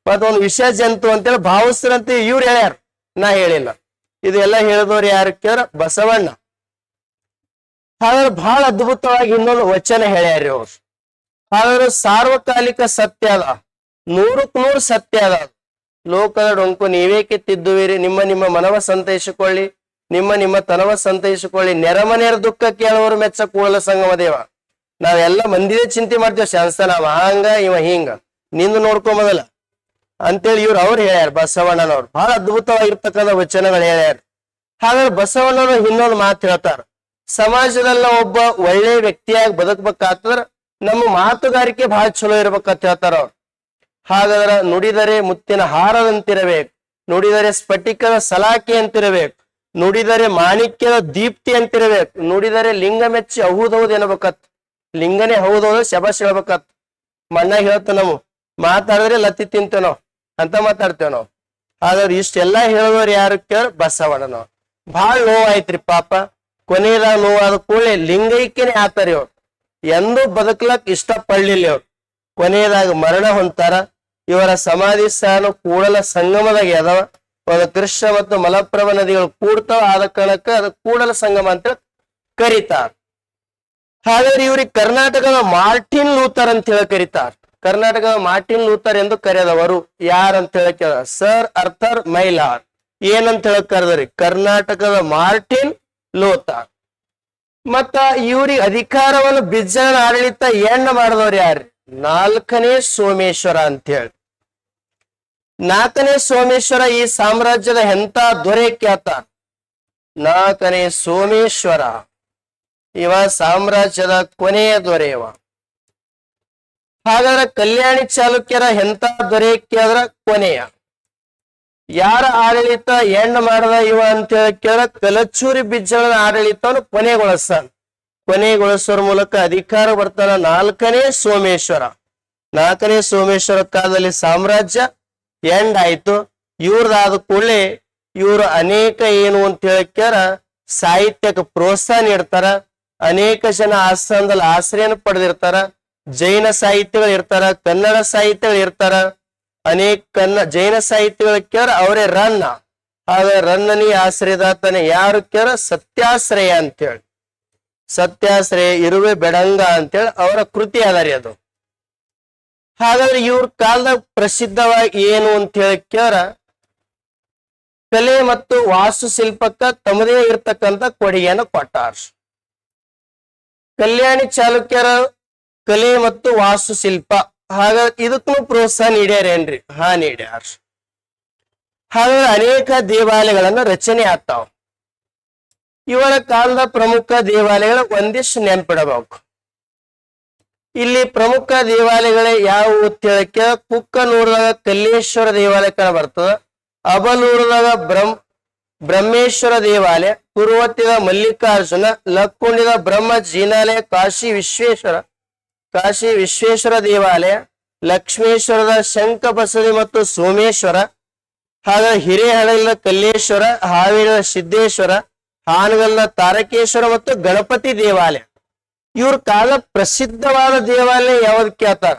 ಮತ್ತ ಒಂದು ವಿಷ ಜಂತು ಅಂತೇಳಿ ಭಾವಿಸ್ತಾರಂತ ಇವ್ರು ಹೇಳ್ಯಾರ, ನಾ ಹೇಳಿಲ್ಲ. ಇದೆಲ್ಲ ಹೇಳಿದವ್ರು ಯಾರು ಕೇಳ ಬಸವಣ್ಣ. ಹಾಗಾದ್ರೆ ಬಹಳ ಅದ್ಭುತವಾಗಿ ಇನ್ನೊಂದು ವಚನ ಹೇಳ್ಯಾರಿ ಅವ್ರು. ಹಾಗಾದ್ರೆ ಸಾರ್ವಕಾಲಿಕ ಸತ್ಯ ಅದ, 100ಕ್ಕೆ 100 ಸತ್ಯ ಅದ. ಲೋಕದ ಡೊಂಕು ನೀವೇಕೆ ತಿದ್ದುವಿರಿ, ನಿಮ್ಮ ಮನವ ಸಂತೈಸಿಕೊಳ್ಳಿ, ನಿಮ್ಮ ತನವ ಸಂತೈಸಿಕೊಳ್ಳಿ, ನೆರಮನೆಯರ ದುಃಖ ಕೇಳುವರು ಮೆಚ್ಚ ಕೂಡಲ ಸಂಗಮ ದೇವ. ನಾವೆಲ್ಲ ಮಂದಿದೇ ಚಿಂತೆ ಮಾಡ್ತೇವೆ, ಶಾನ್ಸ್ತಾನ ಅವ ಹಂಗ ಇವ ಹಿಂಗ, ನಿಂದು ನೋಡ್ಕೊಂಬದಲ್ಲ ಅಂತೇಳಿ ಅವ್ರು ಹೇಳ್ಯಾರ. ಬಸವಣ್ಣನವ್ರು ಬಹಳ ಅದ್ಭುತವಾಗಿರ್ತಕ್ಕಂಥ ವಚನಗಳು ಹೇಳ್ಯಾರ. ಹಾಗಾದ್ರೆ ಬಸವಣ್ಣನವ್ರು ಇನ್ನೊಂದು ಮಾತು ಹೇಳ್ತಾರ, ಸಮಾಜದಲ್ಲ ಒಬ್ಬ ಒಳ್ಳೆ ವ್ಯಕ್ತಿಯಾಗಿ ಬದುಕ್ಬೇಕಾದ್ರ ನಮ್ಮ ಮಾತುಗಾರಿಕೆ ಬಹಳ ಚಲೋ ಇರ್ಬೇಕಂತ ಹೇಳ್ತಾರ ಅವ್ರು. ಹಾಗಾದ್ರ ನುಡಿದರೆ ಮುತ್ತಿನ ಹಾರದಂತಿರಬೇಕು, ನುಡಿದರೆ ಸ್ಫಟಿಕದ ಸಲಾಕೆ ಅಂತಿರಬೇಕು, ನುಡಿದರೆ ಮಾಣಿಕ್ಯದ ದೀಪ್ತಿ ಅಂತಿರಬೇಕು, ನುಡಿದರೆ ಲಿಂಗ ಮೆಚ್ಚಿ ಹೌದೌದು ಎನ್ಬೇಕತ್, ಲಿಂಗನೇ ಹೌದೌದು ಶಬಾಷ್ ಹೇಳ್ಬೇಕತ್. ಮಣ್ಣಾಗ ಹೇಳ್ತ ನಾವು ಮಾತಾಡಿದ್ರೆ ಲತ್ತಿ ತಿಂತೇವ್ ನಾವು ಅಂತ ಮಾತಾಡ್ತೇವ್ ನಾವು. ಹಾಗಾದ್ರೆ ಇಷ್ಟೆಲ್ಲಾ ಹೇಳಿದವ್ರು ಯಾರು ಕೇಳ ಬಸವಣ್ಣನವ್ರು. ಬಹಳ ನೋವಾಯ್ತ್ರಿ ಪಾಪ. ಕೊನೆಯದಾಗ ನೋವಾದ ಕೂಡಲೇ ಲಿಂಗೈಕ್ಯನೇ ಆತಾರಿ ಅವ್ರು, ಎಂದೂ ಬದುಕ್ಲಕ್ ಇಷ್ಟ ಪಡ್ಲಿಲ್ಲ ಅವ್ರು. ಕೊನೆಯದಾಗ ಮರಣ ಹೊಂತಾರ. ಇವರ ಸಮಾಧಿ ಸ್ಥಾನ ಕೂಡಲ ಸಂಗಮದಾಗ ಯಾದವ. ಒಂದು ಕೃಷ್ಣ ಮತ್ತು ಮಲಪ್ರಭ ನದಿಗಳು ಕೂಡ್ತಾವ, ಆದ ಕಾರಣಕ್ಕ ಅದು ಕೂಡಲ ಸಂಗಮ ಅಂತ ಕರೀತಾರ. ಹಾಗಾದ್ರೆ ಇವ್ರಿಗೆ ಕರ್ನಾಟಕದ ಮಾರ್ಟಿನ್ ಲೂಥರ್ ಅಂತ ಹೇಳಿ ಕರೀತಾರ. ಕರ್ನಾಟಕದ ಮಾರ್ಟಿನ್ ಲೂಥರ್ ಎಂದು ಕರೆದವರು ಯಾರಂತ ಹೇಳಕ್ ಸರ್ ಅರ್ಥರ್ ಮೈಲಾರ್. ಏನಂತ ಹೇಳಕ್ ಕರೆದ್ರಿ? ಕರ್ನಾಟಕದ ಮಾರ್ಟಿನ್ ಲೂಥರ್. ಮತ್ತ ಇವ್ರಿಗೆ ಅಧಿಕಾರವನ್ನು ಬಿಜ್ಜಳನ ಆಡಳಿತ ಎಣ್ಣ ಮಾಡಿದವ್ರು ಯಾರು? 4ನೇ ಸೋಮೇಶ್ವರ ಅಂತ ಹೇಳಿ. 4ನೇ ಸೋಮೇಶ್ವರ ಈ ಸಾಮ್ರಾಜ್ಯದ ಎಂತ ದೊರೆ ಖ್ಯಾತ. 4ನೇ ಸೋಮೇಶ್ವರ ಇವ ಸಾಮ್ರಾಜ್ಯದ ಕೊನೆಯ ದೊರೆ ಇವ. ಹಾಗಾದ್ರೆ ಕಲ್ಯಾಣಿ ಚಾಲುಕ್ಯರ ಎಂತ ದೊರೆ ಕೇಳಿದ್ರ ಕೊನೆಯ. ಯಾರ ಆಡಳಿತ ಎಣ್ಣ ಮಾಡದ ಇವ ಅಂತ ಹೇಳಿ ಕೇಳಿದ್ರ ಕಲಚೂರಿ ಬಿಜ್ಜಳನ ಆಡಳಿತವನ್ನು ಕೊನೆಗೊಳಿಸೋರ ಮೂಲಕ ಅಧಿಕಾರ ಬರ್ತಾನ 4ನೇ ಸೋಮೇಶ್ವರ. 4ನೇ ಸೋಮೇಶ್ವರ ಕಾಲದಲ್ಲಿ ಸಾಮ್ರಾಜ್ಯ ಎಂಡ್ ಆಯ್ತು. ಇವ್ರದಾದ ಕೂಡಲೇ ಇವರು ಅನೇಕ ಏನು ಅಂತ ಹೇಳಿಕ್ಯಾರ ಸಾಹಿತ್ಯಕ್ಕೆ ಪ್ರೋತ್ಸಾಹ ನೀಡ್ತಾರ. ಅನೇಕ ಜನ ಆಸ್ಥಾನದಲ್ಲಿ ಆಶ್ರಯನ ಪಡೆದಿರ್ತಾರ. ಜೈನ ಸಾಹಿತ್ಯಗಳು ಇರ್ತಾರ, ಕನ್ನಡ ಸಾಹಿತ್ಯಗಳು ಇರ್ತಾರ. ಅನೇಕ ಜೈನ ಸಾಹಿತ್ಯಗಳ ಕೇಳ ಅವರೇ ರನ್ನ. ಹಾಗೆ ರನ್ನನಿ ಆಶ್ರಯದಾತನೇ ಯಾರು ಕೇಳ ಸತ್ಯಾಶ್ರಯ ಅಂತೇಳಿ. ಸತ್ಯಾಶ್ರಯ ಇರುವೆ ಬೆಡಂಗ ಅಂತೇಳಿ ಅವರ ಕೃತಿ ಅದರಿ ಅದು. ಹಾಗಾದ್ರೆ ಇವ್ರ ಕಾಲದಾಗ ಪ್ರಸಿದ್ಧವಾಗಿ ಏನು ಅಂತ ಹೇಳಿ ಕೇಳ ಕಲೆ ಮತ್ತು ವಾಸ್ತುಶಿಲ್ಪಕ್ಕ ತಮ್ಮದೇ ಇರ್ತಕ್ಕಂಥ ಕೊಡುಗೆಯನ್ನು ಕೊಟ್ಟಾರ. ಕಲ್ಯಾಣಿ ಚಾಲುಕ್ಯರ ಕಲೆ ಮತ್ತು ವಾಸ್ತುಶಿಲ್ಪ ಹಾಗಾದ್ರೆ ಇದಕ್ಕೂ ಪ್ರೋತ್ಸಾಹ ನೀಡ್ಯಾರೇನ್ರಿ? ನೀಡ್ಯಾರ. ಹಾಗಾದ್ರೆ ಅನೇಕ ದೇವಾಲಯಗಳನ್ನ ರಚನೆ ಆಗ್ತಾವ. ಇವರ ಕಾಲದ ಪ್ರಮುಖ ದೇವಾಲಯಗಳ ಒಂದಿಷ್ಟು ನೆನ್ಪಿಡಬೇಕು. ಇಲ್ಲಿ ಪ್ರಮುಖ ದೇವಾಲಯಗಳೇ ಯಾವುವು ಅಂತ ಹೇಳಕ್ಕೆ ಕುಕ್ಕನೂರದಾಗ ಕಲ್ಲೇಶ್ವರ ದೇವಾಲಯ ಕಾಣ ಬರ್ತದ. ಅಬಲೂರದಾಗ ಬ್ರಹ್ಮೇಶ್ವರ ದೇವಾಲಯ, ಕುರುವತ್ತಿದ ಮಲ್ಲಿಕಾರ್ಜುನ, ಲಕ್ಕುಂಡಿದ ಬ್ರಹ್ಮ ಜಿನಾಲಯ, ಕಾಶಿ ವಿಶ್ವೇಶ್ವರ ದೇವಾಲಯ, ಲಕ್ಷ್ಮೇಶ್ವರದ ಶಂಕ ಬಸದಿ ಮತ್ತು ಸೋಮೇಶ್ವರ. ಹಾಗೆ ಹಿರೇಹಳದ ಕಲ್ಲೇಶ್ವರ, ಹಾವೇರಿಯ ಸಿದ್ದೇಶ್ವರ, ಹಾನಗಲ್ನ ತಾರಕೇಶ್ವರ ಮತ್ತು ಗಣಪತಿ ದೇವಾಲಯ. ಇವ್ರ ಕಾಲ ಪ್ರಸಿದ್ಧವಾದ ದೇವಾಲಯ ಯಾವ್ದು ಕೇಳ್ತಾರ?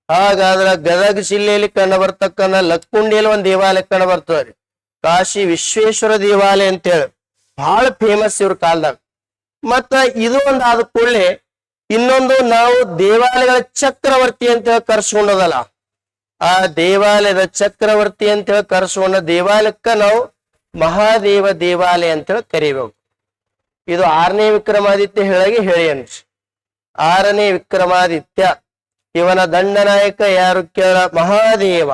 ಹಾಗಾದ್ರೆ ಗದಗ ಜಿಲ್ಲೆಯಲ್ಲಿ ಕಂಡು ಬರ್ತಕ್ಕಂಥ ಲಕ್ಕುಂಡಿಯಲ್ಲಿ ಒಂದು ದೇವಾಲಯ ಕಂಡು ಬರ್ತದ್ರಿ, ಕಾಶಿ ವಿಶ್ವೇಶ್ವರ ದೇವಾಲಯ ಅಂತ ಹೇಳಿ ಬಹಳ ಫೇಮಸ್ ಇವ್ರ ಕಾಲದಾಗ. ಮತ್ತ ಇದು ಒಂದು ಆದ ಕೂಡಲೇ ಇನ್ನೊಂದು ನಾವು ದೇವಾಲಯಗಳ ಚಕ್ರವರ್ತಿ ಅಂತ ಹೇಳಿ ಕರ್ಸ್ಕೊಂಡದಲ್ಲ, ಆ ದೇವಾಲಯದ ಚಕ್ರವರ್ತಿ ಅಂತ ಹೇಳಿ ಕರ್ಸ್ಕೊಂಡ ದೇವಾಲಯಕ್ಕ ನಾವು ಮಹಾದೇವ ದೇವಾಲಯ ಅಂತ ಹೇಳಿ ಕರಿಬೇಕು. ಇದು 6ನೇ ವಿಕ್ರಮಾದಿತ್ಯ ಹೇಳಿ ಅನ್ರಿ. 6ನೇ ವಿಕ್ರಮಾದಿತ್ಯ ಇವನ ದಂಡನಾಯಕ ಯಾರು ಕೇಳ ಮಹಾದೇವ.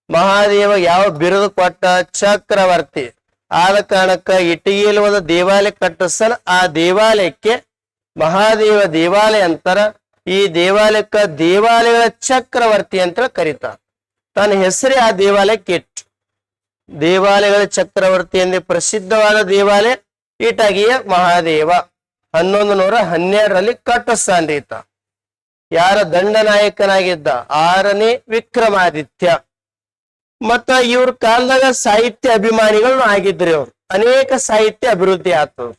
ಮಹಾದೇವ ಯಾವ ಬಿರುದು ಕೊಟ್ಟ? ಚಕ್ರವರ್ತಿ. ಆದ ಕಾರಣಕ್ಕ ಇಟ್ಟಿಗೆಯಲ್ಲಿ ಒಂದು ದೇವಾಲಯ ಕಟ್ಟಿಸಲು ಆ ದೇವಾಲಯಕ್ಕೆ ಮಹಾದೇವ ದೇವಾಲಯ ಅಂತಾರ. ಈ ದೇವಾಲಯಕ್ಕ ದೇವಾಲಯಗಳ ಚಕ್ರವರ್ತಿ ಅಂತ ಕರೀತಾರೆ. ತನ್ನ ಹೆಸರೇ ಆ ದೇವಾಲಯಕ್ಕೆ ಇಟ್ಟು ದೇವಾಲಯಗಳ ಚಕ್ರವರ್ತಿ ಎಂದೇ ಪ್ರಸಿದ್ಧವಾದ ದೇವಾಲಯ ಇಟಗಿಯ ಮಹಾದೇವ 1112ರಲ್ಲಿ ಕಟ್ಟಿಸ್ತಾನ್ರಿ ಈತ. ಯಾರ ದಂಡನಾಯಕನಾಗಿದ್ದ? 6ನೇ ವಿಕ್ರಮಾದಿತ್ಯ. ಮತ್ತ ಇವ್ರ ಕಾಲದಾಗ ಸಾಹಿತ್ಯ ಅಭಿಮಾನಿಗಳು ಆಗಿದ್ರಿ. ಅವ್ರು ಅನೇಕ ಸಾಹಿತ್ಯ ಅಭಿವೃದ್ಧಿ ಆಗ್ತದ.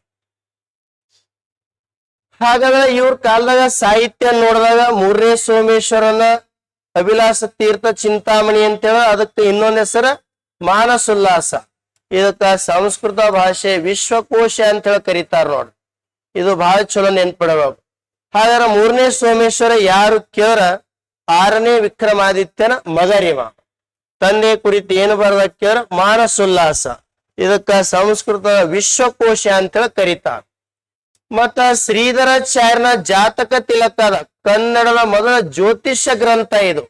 ಹಾಗಾದ್ರೆ ಇವ್ರ ಕಾಲದಾಗ ಸಾಹಿತ್ಯ ನೋಡಿದಾಗ 3ನೇ ಸೋಮೇಶ್ವರನ ಅಭಿಲಾಷ ತೀರ್ಥ ಚಿಂತಾಮಣಿ ಅಂತೇಳಿ, ಅದಕ್ಕೆ ಇನ್ನೊಂದ್ ಹೆಸರ ಮಾನಸೋಲ್ಲಾಸ. ಇದಕ್ಕ ಸಂಸ್ಕೃತ ಭಾಷೆ ವಿಶ್ವಕೋಶ ಅಂತ ಹೇಳಿ ಕರೀತಾರ ನೋಡ್ರಿ. ಇದು ಬಹಳ ಚಲೋ ನೆನ್ಪಿಡಬೇಕು. ಹಾಗಾದ್ರೆ 3ನೇ ಸೋಮೇಶ್ವರ ಯಾರು ಕೇಳ್ರ? 6ನೇ ವಿಕ್ರಮಾದಿತ್ಯನ ಮಗರಿವ. ತಂದೆ ಕುರಿತು ಏನು ಬರದ ಕೇಳ್ರ? ಮಾನಸೋಲ್ಲಾಸ. ಇದಕ್ಕ ಸಂಸ್ಕೃತ ವಿಶ್ವಕೋಶ ಅಂತೇಳಿ ಕರೀತಾರ. ಮತ್ತ ಶ್ರೀಧರಾಚಾರ್ಯನ ಜಾತಕ ತಿಲಕದ ಕನ್ನಡದ ಮೊದಲ ಜ್ಯೋತಿಷ್ಯ ಗ್ರಂಥ ಇದು.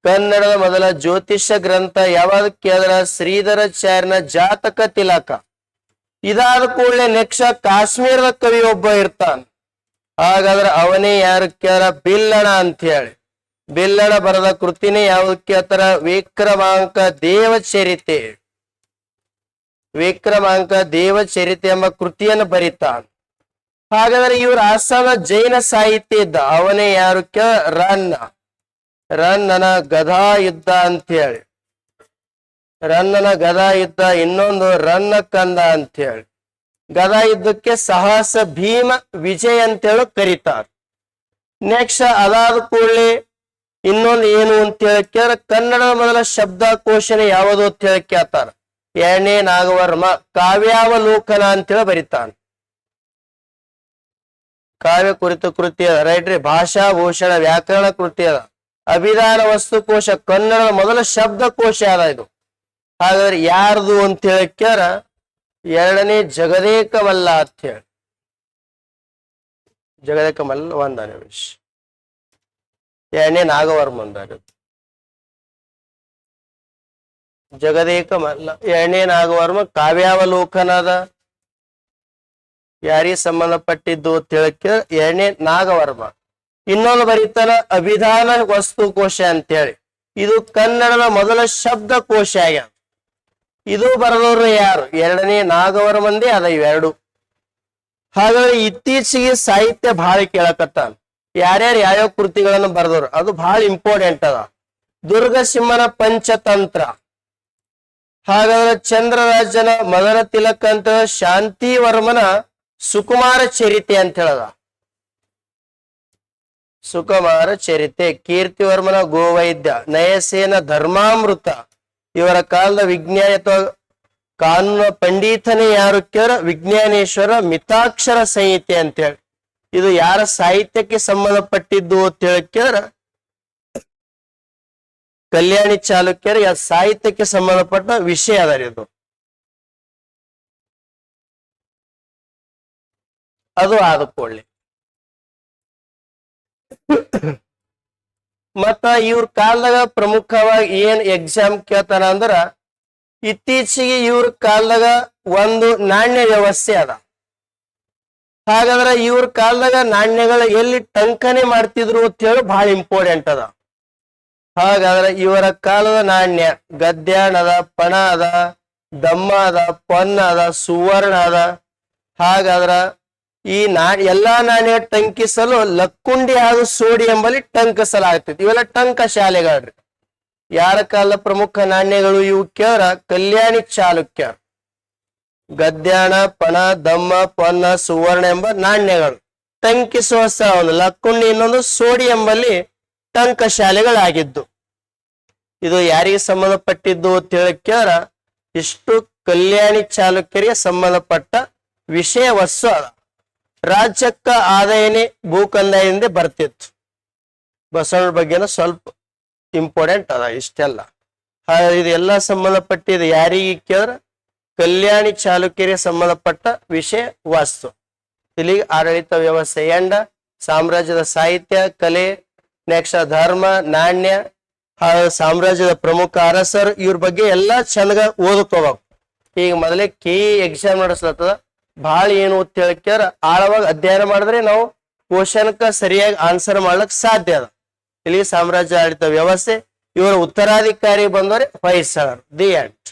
ಕನ್ನಡದ ಮೊದಲ ಜ್ಯೋತಿಷ್ಯ ಗ್ರಂಥ ಯಾವಾಗ ಕೇಳಿದ್ರ? ಶ್ರೀಧರಾಚಾರ್ಯನ ಜಾತಕ ತಿಲಕ. ಇದಾದ ಕೂಡಲೇ ನೆಕ್ಸ್ಟ್ ಕಾಶ್ಮೀರದ ಕವಿ ಒಬ್ಬ ಇರ್ತಾನ. ಹಾಗಾದ್ರೆ ಅವನೇ ಯಾರು ಕೇಳ? ಬಿಲ್ಲಣ ಅಂತ ಹೇಳಿ. ಬಿಲ್ಲಣ ಬರದ ಕೃತಿನೇ ಯಾವ್ದು ಕೇಳ್ತಾರ? ವಿಕ್ರಮಾಂಕ ದೇವಚರಿತೆ. ವಿಕ್ರಮಾಂಕ ದೇವಚರಿತೆ ಎಂಬ ಕೃತಿಯನ್ನು ಬರೀತಾನ. ಹಾಗಾದ್ರೆ ಇವ್ರ ಆಸ್ಥಾನ ಜೈನ ಸಾಹಿತ್ಯ ಇದ್ದ. ಅವನೇ ಯಾರು ಕೇಳ? ರನ್ನ. ರನ್ನನ ಗದಾ ಯುದ್ಧ ಅಂತ ಹೇಳಿ. ರನ್ನನ ಗದಾ ಯುದ್ಧ. ಇನ್ನೊಂದು ರನ್ನ ಕಂದ ಅಂತ ಹೇಳಿ. ಗದಾ ಯುದ್ಧಕ್ಕೆ ಸಾಹಸ ಭೀಮ ವಿಜಯ್ ಅಂತೇಳಿ ಕರೀತಾರ. ನೆಕ್ಸ್ಟ್ ಅದಾದ ಕೂಡಲೇ ಇನ್ನೊಂದು ಏನು ಅಂತ ಹೇಳಿ ಕೇಳ? ಕನ್ನಡದ ಮೊದಲ ಶಬ್ದಕೋಶನೆ ಯಾವುದು ಅಂತ ಹೇಳಿ ಕೇಳ್ತಾರ. 2ನೇ ನಾಗವರ್ಮ ಕಾವ್ಯಾವಲೋಕನ ಅಂತೇಳಿ ಬರೀತಾನ. ಕಾವ್ಯ ಕುರಿತು ಕೃತಿ ಅದ ರೈಟ್ರಿ. ಭಾಷಾಭೂಷಣ ವ್ಯಾಕರಣ ಕೃತಿ ಅದ. ಅಭಿಧಾನ ವಸ್ತುಕೋಶ ಕನ್ನಡದ ಮೊದಲ ಶಬ್ದಕೋಶ ಅದ ಇದು. ಹಾಗಾದ್ರೆ ಯಾರ್ದು ಅಂತ ಹೇಳಿ ಕೇಳ? 2ನೇ ಜಗದೇಕ ಮಲ್ಲ ಅಂತ ಹೇಳಿ. ಜಗದೇಕ ಮಲ್ಲ ಒಂದಾನೆ ವಿಷ. 2ನೇ ನಾಗವರ್ಮ ಅಂದಾರ. ಜಗದೇಕ ಮಲ್ಲ 2ನೇ ನಾಗವರ್ಮ ಕಾವ್ಯಾವಲೋಕನದ ಯಾರಿಗೆ ಸಂಬಂಧಪಟ್ಟಿದ್ದು ಅಂತ ಹೇಳಕ್ಕೆ 2ನೇ ನಾಗವರ್ಮ. ಇನ್ನೊಂದು ಬರೀತಾನ ಅಭಿಧಾನ ವಸ್ತುಕೋಶ ಅಂತೇಳಿ. ಇದು ಕನ್ನಡದ ಮೊದಲ ಶಬ್ದಕೋಶ ಆಗ್ಯಾವ. ಇದು ಬರೆದವ್ರು ಯಾರು? 2ನೇ ನಾಗವರ್ಮಂದೇ ಅದ ಇವೆರಡು. ಹಾಗಾದ್ರೆ ಇತ್ತೀಚೆಗೆ ಸಾಹಿತ್ಯ ಬಹಳ ಕೇಳಕತ್ತಾನ. ಯಾರ್ಯಾರು ಯಾವ್ಯಾವ ಕೃತಿಗಳನ್ನು ಬರೆದವ್ರು ಅದು ಬಹಳ ಇಂಪಾರ್ಟೆಂಟ್ ಅದ. ದುರ್ಗಸಿಂಹನ ಪಂಚತಂತ್ರ. ಹಾಗಾದ್ರೆ ಚಂದ್ರರಾಜನ ಮದನ ತಿಲಕ ಅಂತ ಶಾಂತಿವರ್ಮನ ಸುಕುಮಾರ ಚರಿತೆ ಅಂತ ಹೇಳದ. ಸುಕುಮಾರ ಚರಿತೆ. ಕೀರ್ತಿವರ್ಮನ ಗೋವೈದ್ಯ. ನಯಸೇನ ಧರ್ಮಾಮೃತ. ಇವರ ಕಾಲದ ವಿಜ್ಞಾನ ಅಥವಾ ಕಾನೂನ ಪಂಡಿತನೇ ಯಾರು ಕೇಳ? ವಿಜ್ಞಾನೇಶ್ವರ ಮಿತಾಕ್ಷರ ಸಂಹಿತೆ ಅಂತೇಳಿ. ಇದು ಯಾರ ಸಾಹಿತ್ಯಕ್ಕೆ ಸಂಬಂಧಪಟ್ಟಿದ್ದು ಅಂತ ಹೇಳಿ ಕೇಳ? ಕಲ್ಯಾಣಿ ಚಾಲುಕ್ಯರ ಸಾಹಿತ್ಯಕ್ಕೆ ಸಂಬಂಧಪಟ್ಟ ವಿಷಯ ಅದ ಇದು. ಅದು ಆದ ಕೂಡಲೇ ಮತ್ತ ಇವ್ರ ಕಾಲದಾಗ ಪ್ರಮುಖವಾಗಿ ಏನ್ ಎಕ್ಸಾಮ್ ಕೇಳ್ತಾನ ಅಂದ್ರ, ಇತ್ತೀಚೆಗೆ ಇವ್ರ ಕಾಲದಾಗ ಒಂದು ನಾಣ್ಯ ವ್ಯವಸ್ಥೆ ಅದ. ಹಾಗಾದ್ರೆ ಇವ್ರ ಕಾಲದಾಗ ನಾಣ್ಯಗಳು ಎಲ್ಲಿ ಟಂಕನೆ ಮಾಡ್ತಿದ್ರು ಅಂತ ಹೇಳಿ ಬಹಳ ಇಂಪಾರ್ಟೆಂಟ್ ಅದ. ಹಾಗಾದ್ರೆ ಇವರ ಕಾಲದ ನಾಣ್ಯ ಗದ್ಯಾಣ ಅದ, ಪಣ ಅದ, ದಮ್ಮ ಅದ, ಪೊನ್ನ ಅದ, ಸುವರ್ಣ ಅದ. ಹಾಗಾದ್ರ ಈ ಎಲ್ಲಾ ನಾಣ್ಯ ಟಂಕಿಸಲು ಲಕ್ಕುಂಡಿ ಹಾಗೂ ಸೋಡಿ ಎಂಬಲ್ಲಿ ಟಂಕಿಸಲಾಗ್ತೈತಿ. ಇವೆಲ್ಲ ಟಂಕ ಶಾಲೆಗಳ್ರಿ. ಯಾರ ಕಾಲದ ಪ್ರಮುಖ ನಾಣ್ಯಗಳು ಇವು ಕೇಳ್ರ? ಕಲ್ಯಾಣಿ ಚಾಲುಕ್ಯ. ಗದ್ಯಾಣ, ಪಣ, ದಮ್ಮ, ಪೊನ್ನ, ಸುವರ್ಣ ಎಂಬ ನಾಣ್ಯಗಳು ಟಂಕಿಸುವ ಸ್ಥಳವನ್ನು ಲಕ್ಕುಂಡಿ, ಇನ್ನೊಂದು ಸೋಡಿ ಎಂಬಲ್ಲಿ ಟಂಕ ಶಾಲೆಗಳಾಗಿದ್ದು. ಇದು ಯಾರಿಗೆ ಸಂಬಂಧಪಟ್ಟಿದ್ದು ಅಂತ ಹೇಳಿ ಕೇಳ್ರ? ಇಷ್ಟು ಕಲ್ಯಾಣಿ ಚಾಲುಕ್ಯರಿಗೆ ಸಂಬಂಧಪಟ್ಟ ವಿಷಯ ವಸ್ತು ಅದ. ರಾಜ್ಯಕ್ಕ ಆದಾಯನೇ ಭೂಕಂದಾಯದಿಂದ ಬರ್ತಿತ್ತು. ಬಸವಣ್ಣ ಬಗ್ಗೆನ ಸ್ವಲ್ಪ ಇಂಪಾರ್ಟೆಂಟ್ ಅದ ಇಷ್ಟೆಲ್ಲ. ಇದೆಲ್ಲ ಸಂಬಂಧಪಟ್ಟಿದ್ದು ಯಾರಿಗೆ ಕೇಳ್ರ? ಕಲ್ಯಾಣಿ ಚಾಲುಕ್ಯರಿಗೆ ಸಂಬಂಧಪಟ್ಟ ವಿಷಯ ವಸ್ತು. ಇಲ್ಲಿಗೆ ಆಡಳಿತ ವ್ಯವಸ್ಥೆ ಎಂಡ. ಸಾಮ್ರಾಜ್ಯದ ಸಾಹಿತ್ಯ ಕಲೆ, ನೆಕ್ಸ್ಟ್ ಧರ್ಮ, ನಾಣ್ಯ, ಸಾಮ್ರಾಜ್ಯದ ಪ್ರಮುಖ ಅರಸರು, ಇವ್ರ ಬಗ್ಗೆ ಎಲ್ಲಾ ಚಂದಗ ಓದ್ಕೋಬೇಕು. ಈಗ ಮೊದಲೇ ಎಕ್ಸಾಮ್ ನಡೆಸ್ಲತ್ತದ, ಬಹಳ ಏನು ಅಂತ ಹೇಳ್ಕ್ಯಾರ ಆಳವಾಗಿ ಅಧ್ಯಯನ ಮಾಡಿದ್ರೆ ನಾವು ಕ್ವಶನ್ಕ ಸರಿಯಾಗಿ ಆನ್ಸರ್ ಮಾಡ್ಲಕ್ ಸಾಧ್ಯ ಅದ. ಇಲ್ಲಿ ಸಾಮ್ರಾಜ್ಯ ಆಡಳಿತ ವ್ಯವಸ್ಥೆ, ಇವರ ಉತ್ತರಾಧಿಕಾರಿ ಬಂದವರೆ ಹೊಯ್ಸಳರು. The end.